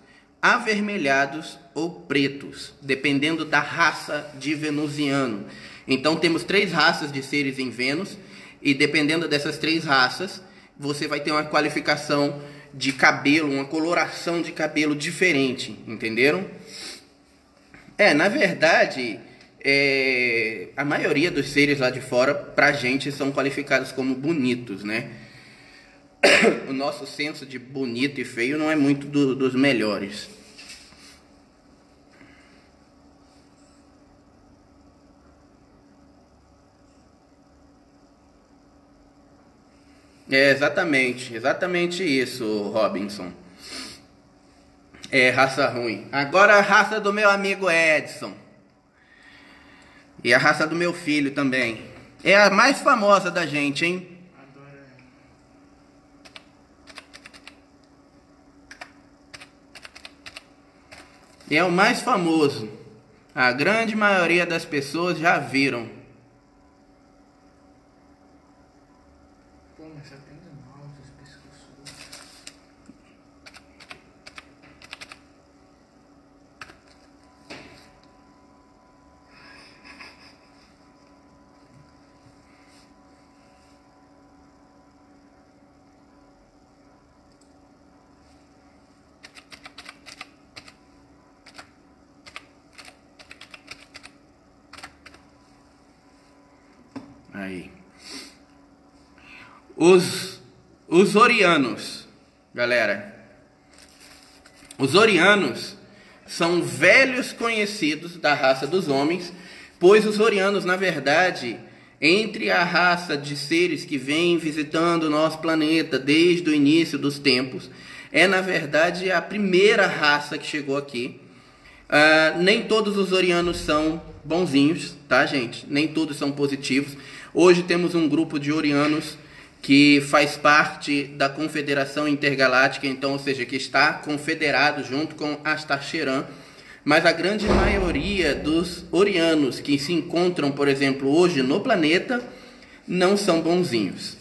avermelhados ou pretos, dependendo da raça de venusiano. Então temos 3 raças de seres em Vênus, e dependendo dessas 3 raças, você vai ter uma qualificação de cabelo, uma coloração de cabelo diferente, entenderam? Na verdade, a maioria dos seres lá de fora, pra gente, são qualificados como bonitos, né? O nosso senso de bonito e feio não é muito dos melhores. Exatamente isso, Robinson. É raça ruim. Agora a raça do meu amigo Edson. E a raça do meu filho também. É a mais famosa da gente, hein? É o mais famoso. A grande maioria das pessoas já viram. Pô, mas já tem novos pescoços. Aí. Os orianos, galera. Os orianos são velhos conhecidos da raça dos homens, pois os orianos, na verdade, entre a raça de seres que vêm visitando o nosso planeta desde o início dos tempos, na verdade, a primeira raça que chegou aqui. Nem todos os orianos são bonzinhos, tá, gente? Nem todos são positivos. Hoje temos um grupo de orianos que faz parte da Confederação Intergaláctica, então, ou seja, que está confederado junto com Astaxerã. Mas a grande maioria dos orianos que se encontram, por exemplo, hoje no planeta, não são bonzinhos,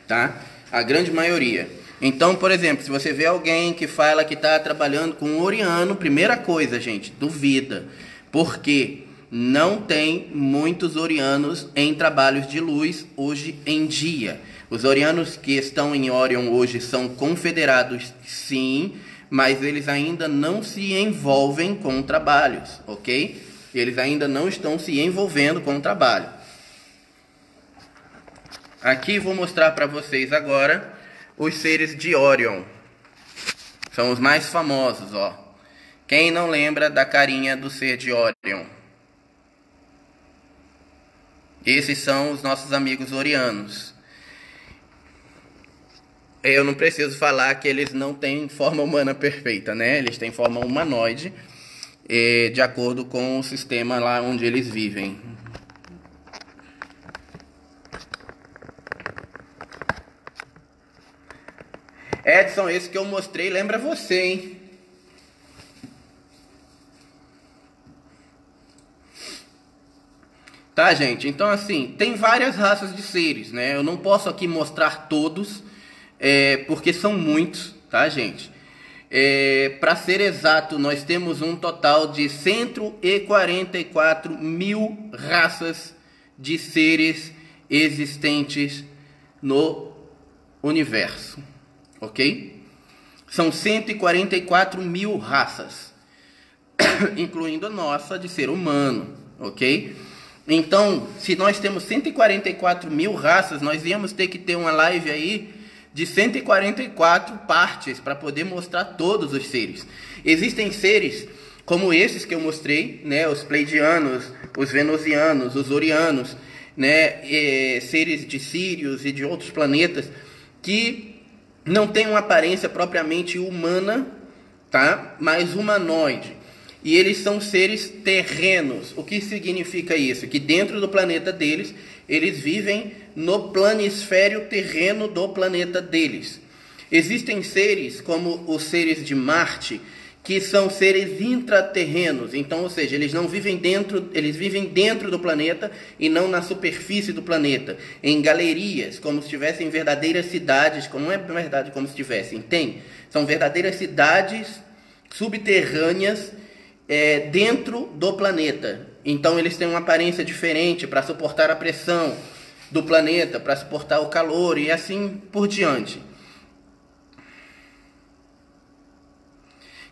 tá? A grande maioria. Então, por exemplo, se você vê alguém que fala que está trabalhando com um oriano, primeira coisa, gente, duvida. Por quê? Não tem muitos orianos em trabalhos de luz hoje em dia. Os orianos que estão em Orion hoje são confederados, sim, mas eles ainda não se envolvem com trabalhos, ok? Eles ainda não estão se envolvendo com o trabalho. Aqui vou mostrar para vocês agora os seres de Orion. São os mais famosos, ó. Quem não lembra da carinha do ser de Orion? Esses são os nossos amigos orianos. Eu não preciso falar que eles não têm forma humana perfeita, né? Eles têm forma humanoide, de acordo com o sistema lá onde eles vivem. Edson, esse que eu mostrei, lembra você, hein? Tá, gente? Então, assim, tem várias raças de seres, né? Eu não posso aqui mostrar todos, porque são muitos, tá, gente? Para ser exato, nós temos um total de 144 mil raças de seres existentes no universo, ok? São 144 mil raças, incluindo a nossa de ser humano, ok? Então, se nós temos 144 mil raças, nós íamos ter que ter uma live aí de 144 partes para poder mostrar todos os seres. Existem seres como esses que eu mostrei, né? Os pleidianos, os venusianos, os orianos, né? Seres de Sírios e de outros planetas que não têm uma aparência propriamente humana, tá? Mas humanoide. E eles são seres terrenos. O que significa isso? Que dentro do planeta deles, eles vivem no planisfério terreno do planeta deles. Existem seres como os seres de Marte, que são seres intraterrenos. Então, ou seja, eles não vivem dentro, eles vivem dentro do planeta e não na superfície do planeta, em galerias, como se tivessem verdadeiras cidades, como não é verdade como se tivessem, tem. São verdadeiras cidades subterrâneas dentro do planeta. Então eles têm uma aparência diferente para suportar a pressão do planeta, para suportar o calor e assim por diante.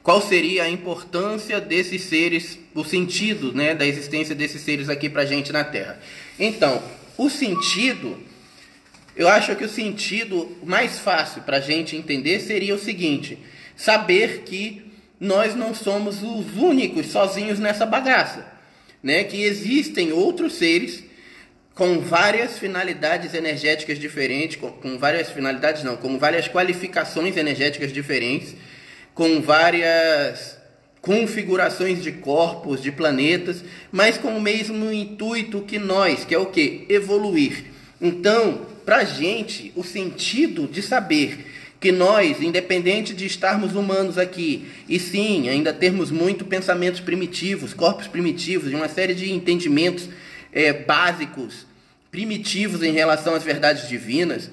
Qual seria a importância desses seres, o sentido, né, da existência desses seres aqui para a gente na Terra? Então, o sentido, eu acho que o sentido mais fácil para a gente entender seria o seguinte: saber que nós não somos os únicos sozinhos nessa bagaça, né? Que existem outros seres com várias finalidades energéticas diferentes, com várias finalidades não, com várias qualificações energéticas diferentes, com várias configurações de corpos, de planetas, mas com o mesmo intuito que nós, que é o quê? Evoluir. Então, pra gente, o sentido de saber que nós, independente de estarmos humanos aqui, e sim, ainda termos muito pensamentos primitivos, corpos primitivos, e uma série de entendimentos básicos, primitivos em relação às verdades divinas,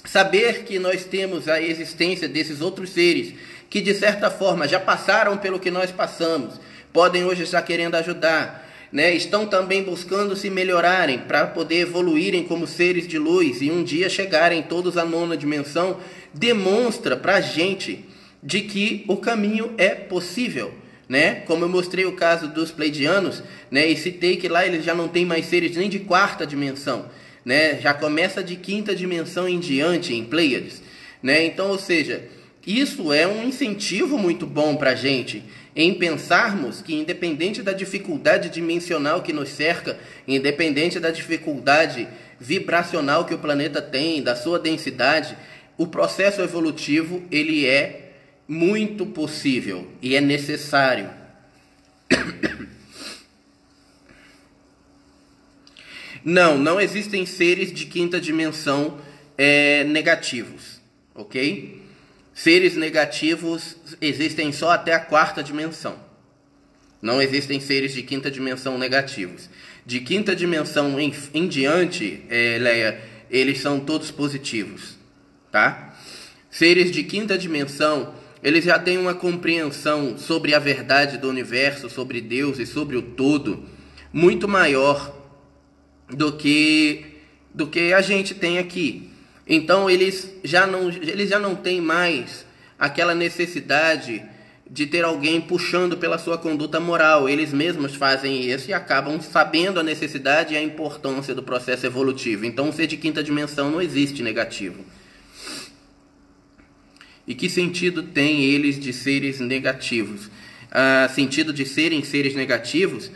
saber que nós temos a existência desses outros seres, que de certa forma já passaram pelo que nós passamos, podem hoje estar querendo ajudar, né? Estão também buscando se melhorarem para poder evoluírem como seres de luz e um dia chegarem todos à 9ª dimensão, demonstra para a gente de que o caminho é possível, né? Como eu mostrei o caso dos pleidianos, né? E citei que lá eles já não têm mais seres nem de 4ª dimensão, né? Já começa de 5ª dimensão em diante em Pleiades, né? Então, ou seja, isso é um incentivo muito bom para a gente, em pensarmos que, independente da dificuldade dimensional que nos cerca, independente da dificuldade vibracional que o planeta tem, da sua densidade, o processo evolutivo ele é muito possível e é necessário. Não existem seres de 5ª dimensão negativos, ok? Seres negativos existem só até a 4ª dimensão. Não existem seres de 5ª dimensão negativos. De 5ª dimensão em diante, Leia, eles são todos positivos, tá? Seres de 5ª dimensão, eles já têm uma compreensão sobre a verdade do universo, sobre Deus e sobre o todo, muito maior do que a gente tem aqui. Então eles já não têm mais aquela necessidade de ter alguém puxando pela sua conduta moral. Eles mesmos fazem isso e acabam sabendo a necessidade e a importância do processo evolutivo. Então, um ser de quinta dimensão não existe negativo. E que sentido tem eles de seres negativos? Sentido de serem seres negativos?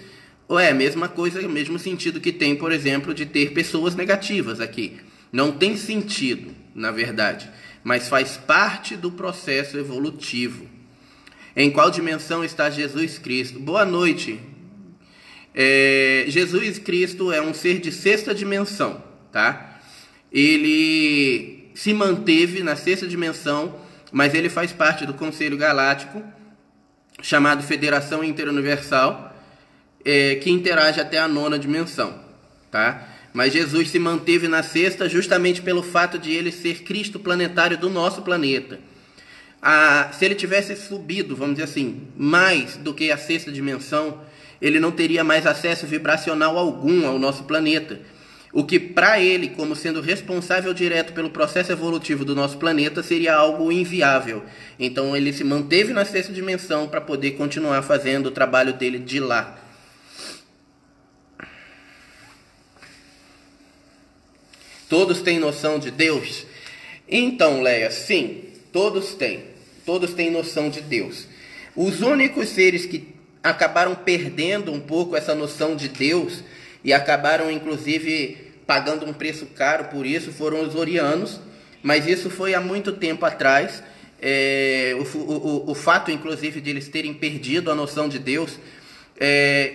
Ou é a mesma coisa, o mesmo sentido que tem, por exemplo, de ter pessoas negativas aqui. Não tem sentido, na verdade, mas faz parte do processo evolutivo. Em qual dimensão está Jesus Cristo? Boa noite. Jesus Cristo é um ser de sexta dimensão, tá? Ele se manteve na sexta dimensão, mas ele faz parte do Conselho Galáctico, chamado Federação Interuniversal, que interage até a nona dimensão, tá? Mas Jesus se manteve na sexta justamente pelo fato de ele ser Cristo planetário do nosso planeta. Se ele tivesse subido, vamos dizer assim, mais do que a sexta dimensão, ele não teria mais acesso vibracional algum ao nosso planeta. O que para ele, como sendo responsável direto pelo processo evolutivo do nosso planeta, seria algo inviável. Então ele se manteve na sexta dimensão para poder continuar fazendo o trabalho dele de lá. Todos têm noção de Deus? Então, Leia, sim, todos têm. Todos têm noção de Deus. Os únicos seres que acabaram perdendo um pouco essa noção de Deus e acabaram, inclusive, pagando um preço caro por isso foram os orianos, mas isso foi há muito tempo atrás. O fato, inclusive, de eles terem perdido a noção de Deus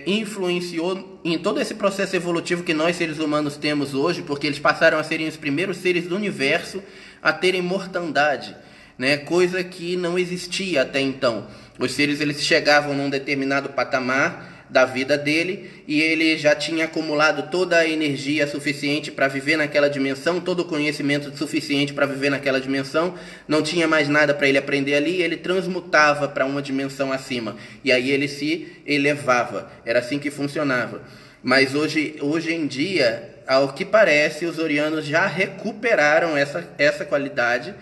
influenciou em todo esse processo evolutivo que nós, seres humanos, temos hoje, porque eles passaram a serem os primeiros seres do universo a terem mortandade, né? Coisa que não existia até então. Os seres eles chegavam num determinado patamar da vida dele e ele já tinha acumulado toda a energia suficiente para viver naquela dimensão, todo o conhecimento suficiente para viver naquela dimensão, não tinha mais nada para ele aprender ali, ele transmutava para uma dimensão acima e aí ele se elevava. Era assim que funcionava. Mas hoje em dia, ao que parece, os orianos já recuperaram essa qualidade.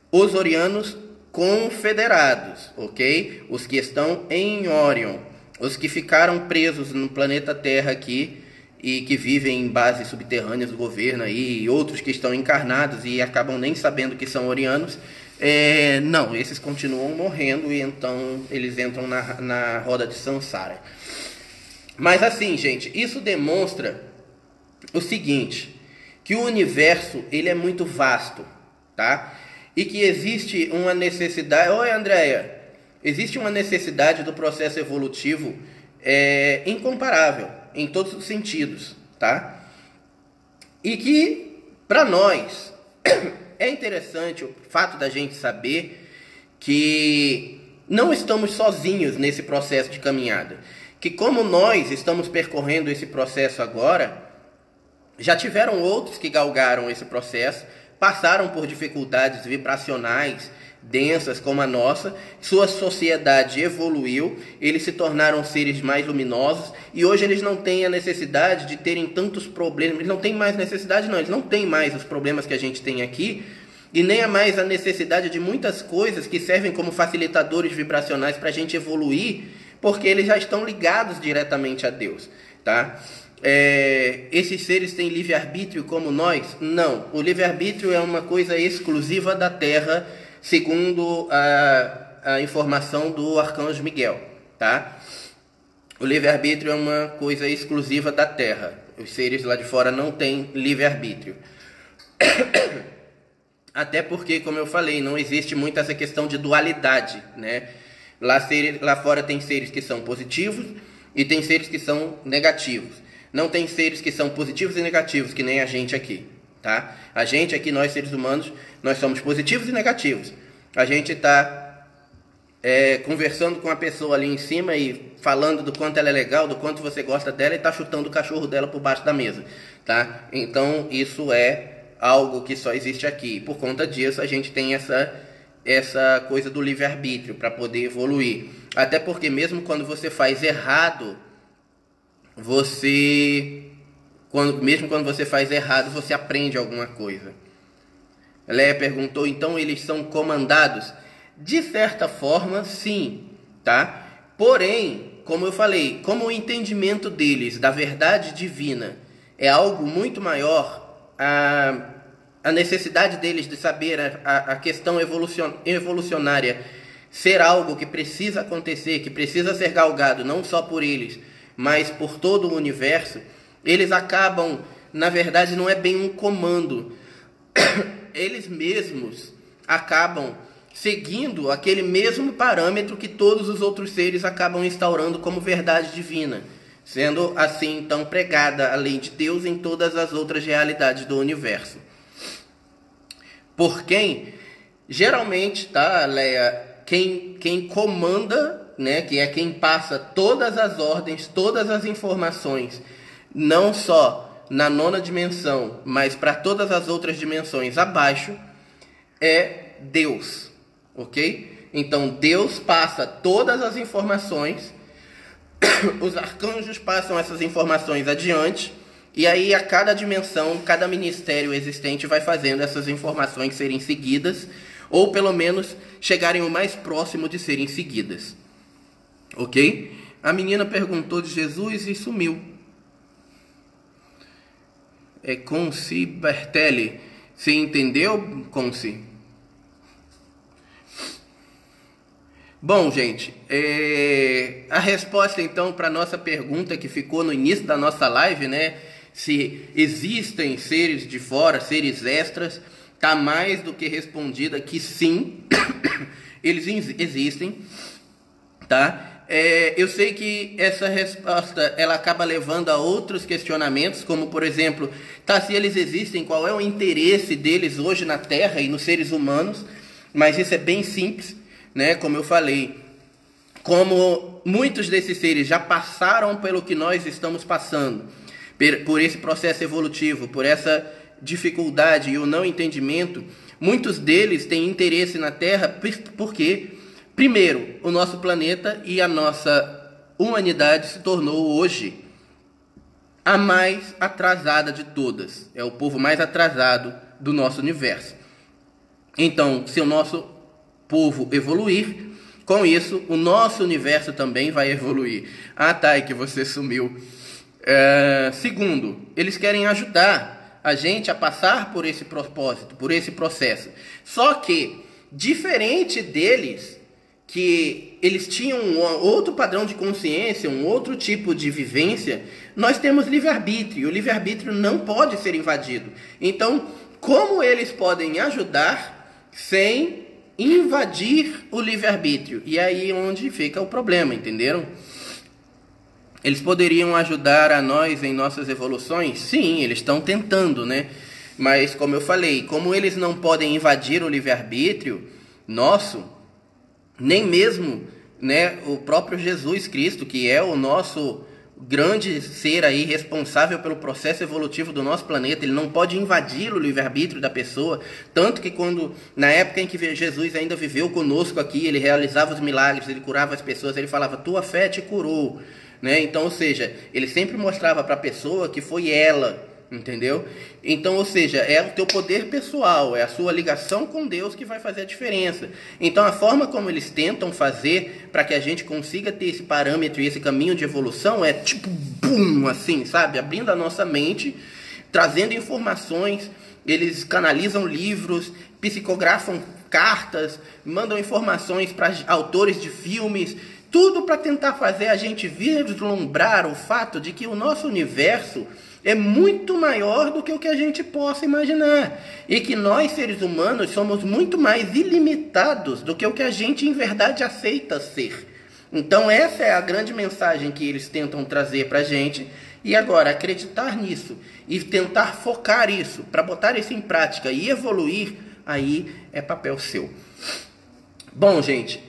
Os orianos confederados, ok? Os que estão em Orion, os que ficaram presos no planeta Terra aqui e que vivem em bases subterrâneas do governo aí, e outros que estão encarnados e acabam nem sabendo que são orianos, não, esses continuam morrendo e então eles entram na roda de Sansara. Mas assim, gente, isso demonstra o seguinte, que o universo ele é muito vasto, tá? E que existe uma necessidade... Oi, Andréia! Existe uma necessidade do processo evolutivo incomparável, em todos os sentidos, tá? E que, para nós, é interessante o fato da gente saber que não estamos sozinhos nesse processo de caminhada. Que como nós estamos percorrendo esse processo agora, já tiveram outros que galgaram esse processo, passaram por dificuldades vibracionais densas como a nossa, sua sociedade evoluiu, eles se tornaram seres mais luminosos e hoje eles não têm a necessidade de terem tantos problemas, eles não têm mais necessidade não, eles não têm mais os problemas que a gente tem aqui e nem mais a necessidade de muitas coisas que servem como facilitadores vibracionais para a gente evoluir, porque eles já estão ligados diretamente a Deus, tá? Esses seres têm livre-arbítrio como nós? Não, o livre-arbítrio é uma coisa exclusiva da Terra, segundo a informação do Arcanjo Miguel, tá? O livre-arbítrio é uma coisa exclusiva da Terra. Os seres lá de fora não têm livre-arbítrio. Até porque, como eu falei, não existe muito essa questão de dualidade, né? Lá fora tem seres que são positivos e tem seres que são negativos. Não tem seres que são positivos e negativos, que nem a gente aqui, tá? A gente aqui, nós seres humanos, nós somos positivos e negativos. A gente está conversando com a pessoa ali em cima e falando do quanto ela é legal, do quanto você gosta dela e está chutando o cachorro dela por baixo da mesa, tá? Então, isso é algo que só existe aqui. E por conta disso, a gente tem essa coisa do livre-arbítrio para poder evoluir. Até porque mesmo quando você faz errado, mesmo quando você faz errado, você aprende alguma coisa. Leia perguntou, então eles são comandados? De certa forma, sim. tá? Porém, como eu falei, como o entendimento deles da verdade divina é algo muito maior, a necessidade deles de saber a questão evolucionária ser algo que precisa acontecer, que precisa ser galgado não só por eles, mas por todo o universo, eles acabam, na verdade, não é bem um comando, eles mesmos acabam seguindo aquele mesmo parâmetro que todos os outros seres acabam instaurando como verdade divina, sendo assim então pregada a lei de Deus em todas as outras realidades do universo. Por quem? Geralmente, tá, Leia, quem comanda, né, que é quem passa todas as ordens, todas as informações, não só na nona dimensão, mas para todas as outras dimensões abaixo, é Deus, ok? Então Deus passa todas as informações, os arcanjos passam essas informações adiante, e aí a cada dimensão, cada ministério existente vai fazendo essas informações serem seguidas, ou pelo menos chegarem o mais próximo de serem seguidas, ok? A menina perguntou de Jesus e sumiu. É Conci Bertelli. Você entendeu, Conci? Bom, gente, a resposta então para a nossa pergunta que ficou no início da nossa live, né? Se existem seres de fora, seres extras, está mais do que respondida que sim, eles existem, tá? Eu sei que essa resposta ela acaba levando a outros questionamentos, como por exemplo, tá, se eles existem, qual é o interesse deles hoje na Terra e nos seres humanos? Mas isso é bem simples, né? Como eu falei, como muitos desses seres já passaram pelo que nós estamos passando, por esse processo evolutivo, por essa dificuldade e o não entendimento, muitos deles têm interesse na Terra porque, primeiro, o nosso planeta e a nossa humanidade se tornou hoje a mais atrasada de todas. É o povo mais atrasado do nosso universo. Então, se o nosso povo evoluir, com isso, o nosso universo também vai evoluir. Ah, tá, é que você sumiu. Segundo, eles querem ajudar a gente a passar por esse propósito, por esse processo. Só que, diferente deles, que eles tinham um outro padrão de consciência, um outro tipo de vivência, nós temos livre-arbítrio. O livre-arbítrio não pode ser invadido. Então, como eles podem ajudar sem invadir o livre-arbítrio? E aí onde fica o problema, entenderam? Eles poderiam ajudar a nós em nossas evoluções? Sim, eles estão tentando, né? Mas, como eu falei, como eles não podem invadir o livre-arbítrio nosso, nem mesmo, né, o próprio Jesus Cristo, que é o nosso grande ser aí responsável pelo processo evolutivo do nosso planeta, ele não pode invadir o livre-arbítrio da pessoa, tanto que quando, na época em que Jesus ainda viveu conosco aqui, ele realizava os milagres, ele curava as pessoas, ele falava, tua fé te curou, né? Então, ou seja, ele sempre mostrava para a pessoa que foi ela, entendeu? Então, ou seja, é o teu poder pessoal, é a sua ligação com Deus que vai fazer a diferença. Então, a forma como eles tentam fazer para que a gente consiga ter esse parâmetro e esse caminho de evolução é tipo, bum, assim, sabe? Abrindo a nossa mente, trazendo informações, eles canalizam livros, psicografam cartas, mandam informações para autores de filmes, tudo para tentar fazer a gente vislumbrar o fato de que o nosso universo é muito maior do que o que a gente possa imaginar. E que nós, seres humanos, somos muito mais ilimitados do que o que a gente, em verdade, aceita ser. Então, essa é a grande mensagem que eles tentam trazer para a gente. E agora, acreditar nisso e tentar focar isso, para botar isso em prática e evoluir, aí é papel seu. Bom, gente,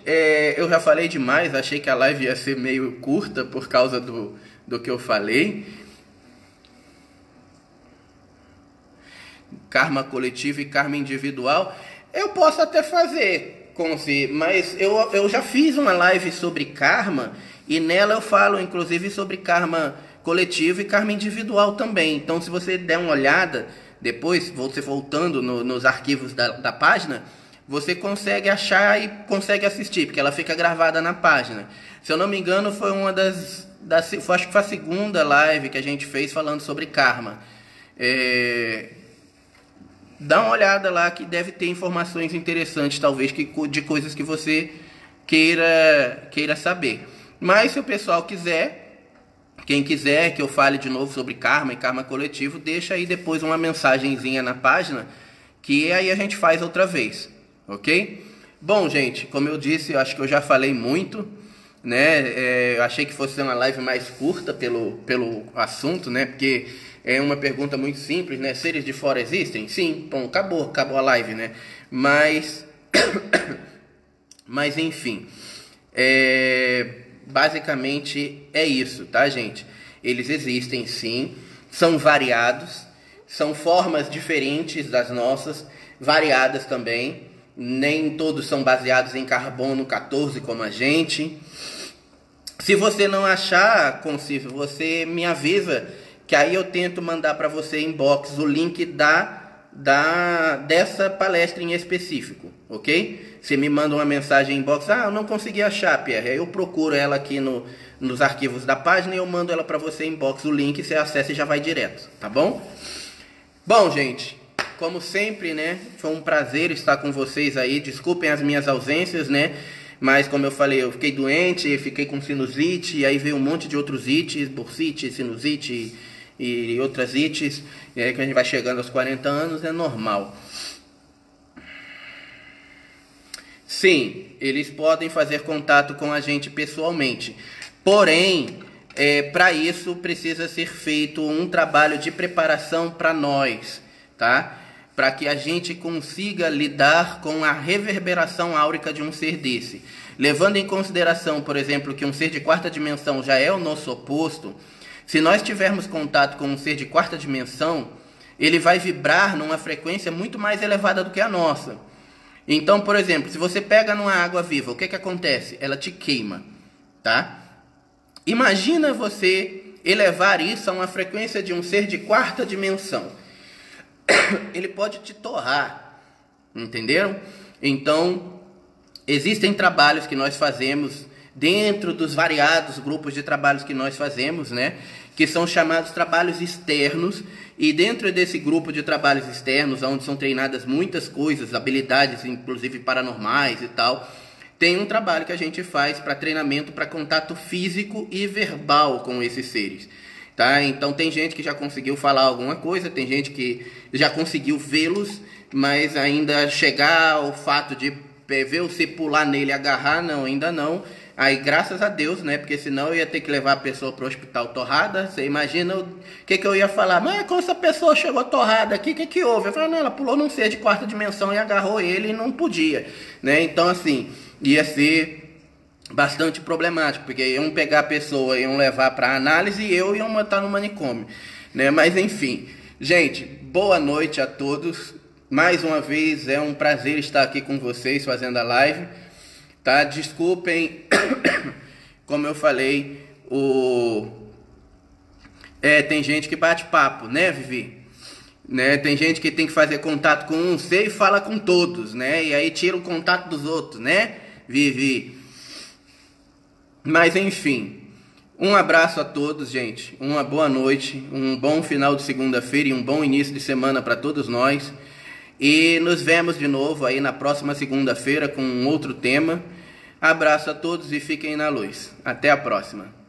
eu já falei demais, achei que a live ia ser meio curta por causa do que eu falei. Karma coletivo e karma individual, eu posso até fazer, mas eu já fiz uma live sobre karma e nela eu falo inclusive sobre karma coletivo e karma individual também. Então, se você der uma olhada depois, você voltando nos arquivos da página, você consegue achar e consegue assistir, porque ela fica gravada na página. Se eu não me engano, foi uma acho que foi a segunda live que a gente fez falando sobre karma. Dá uma olhada lá que deve ter informações interessantes, talvez, de coisas que você queira saber. Mas se o pessoal quiser, quem quiser que eu fale de novo sobre karma e karma coletivo, deixa aí depois uma mensagenzinha na página, que aí a gente faz outra vez, ok? Bom, gente, como eu disse, eu acho que eu já falei muito, né? Eu achei que fosse uma live mais curta pelo assunto, né? Porque é uma pergunta muito simples, né? Seres de fora existem? Sim, bom, acabou a live, né? Mas enfim, basicamente é isso, tá, gente? Eles existem sim, são variados, são formas diferentes das nossas, variadas também. Nem todos são baseados em carbono 14 como a gente. Se você não achar, Concício, você me avisa, que aí eu tento mandar para você inbox o link dessa palestra em específico, ok? Você me manda uma mensagem inbox, eu não consegui achar, Pierre. Aí eu procuro ela aqui nos arquivos da página e eu mando ela para você inbox o link, você acessa e já vai direto, tá bom? Bom, gente, como sempre, né? Foi um prazer estar com vocês aí. Desculpem as minhas ausências, né? Mas como eu falei, eu fiquei doente, fiquei com sinusite, e aí veio um monte de outros ites, bursite, sinusite e outras ites. E aí que a gente vai chegando aos 40 anos, é normal. Sim, eles podem fazer contato com a gente pessoalmente. Porém, para isso precisa ser feito um trabalho de preparação para nós, tá? Para que a gente consiga lidar com a reverberação áurica de um ser desse. Levando em consideração, por exemplo, que um ser de quarta dimensão já é o nosso oposto, se nós tivermos contato com um ser de quarta dimensão, ele vai vibrar numa frequência muito mais elevada do que a nossa. Então, por exemplo, se você pega numa água viva, o que acontece? Ela te queima, tá? Imagina você elevar isso a uma frequência de um ser de quarta dimensão. Ele pode te torrar, entenderam? Então, existem trabalhos que nós fazemos dentro dos variados grupos de trabalhos que nós fazemos, né? Que são chamados trabalhos externos, e dentro desse grupo de trabalhos externos, onde são treinadas muitas coisas, habilidades, inclusive paranormais e tal, tem um trabalho que a gente faz para treinamento, para contato físico e verbal com esses seres. Tá? Então tem gente que já conseguiu falar alguma coisa, tem gente que já conseguiu vê-los, mas ainda chegar ao fato de ver você pular nele e agarrar, não, ainda não. Aí graças a Deus, né? Porque senão eu ia ter que levar a pessoa para o hospital torrada. Você imagina o que eu ia falar? Mas como essa pessoa chegou torrada aqui, o que houve? Eu falei, não, ela pulou num ser de quarta dimensão e agarrou ele e não podia, né? Então assim, ia ser bastante problemático, porque iam pegar a pessoa, iam levar para análise e eu iam matar no manicômio, né? Mas enfim, gente, boa noite a todos. Mais uma vez é um prazer estar aqui com vocês fazendo a live, tá? Desculpem, como eu falei, tem gente que bate papo, né, Vivi? Né? Tem gente que tem que fazer contato com um ser e fala com todos, né? E aí tira o contato dos outros, né, Vivi? Mas enfim, um abraço a todos, gente. Uma boa noite, um bom final de segunda-feira e um bom início de semana para todos nós. E nos vemos de novo aí na próxima segunda-feira com um outro tema. Abraço a todos e fiquem na luz. Até a próxima.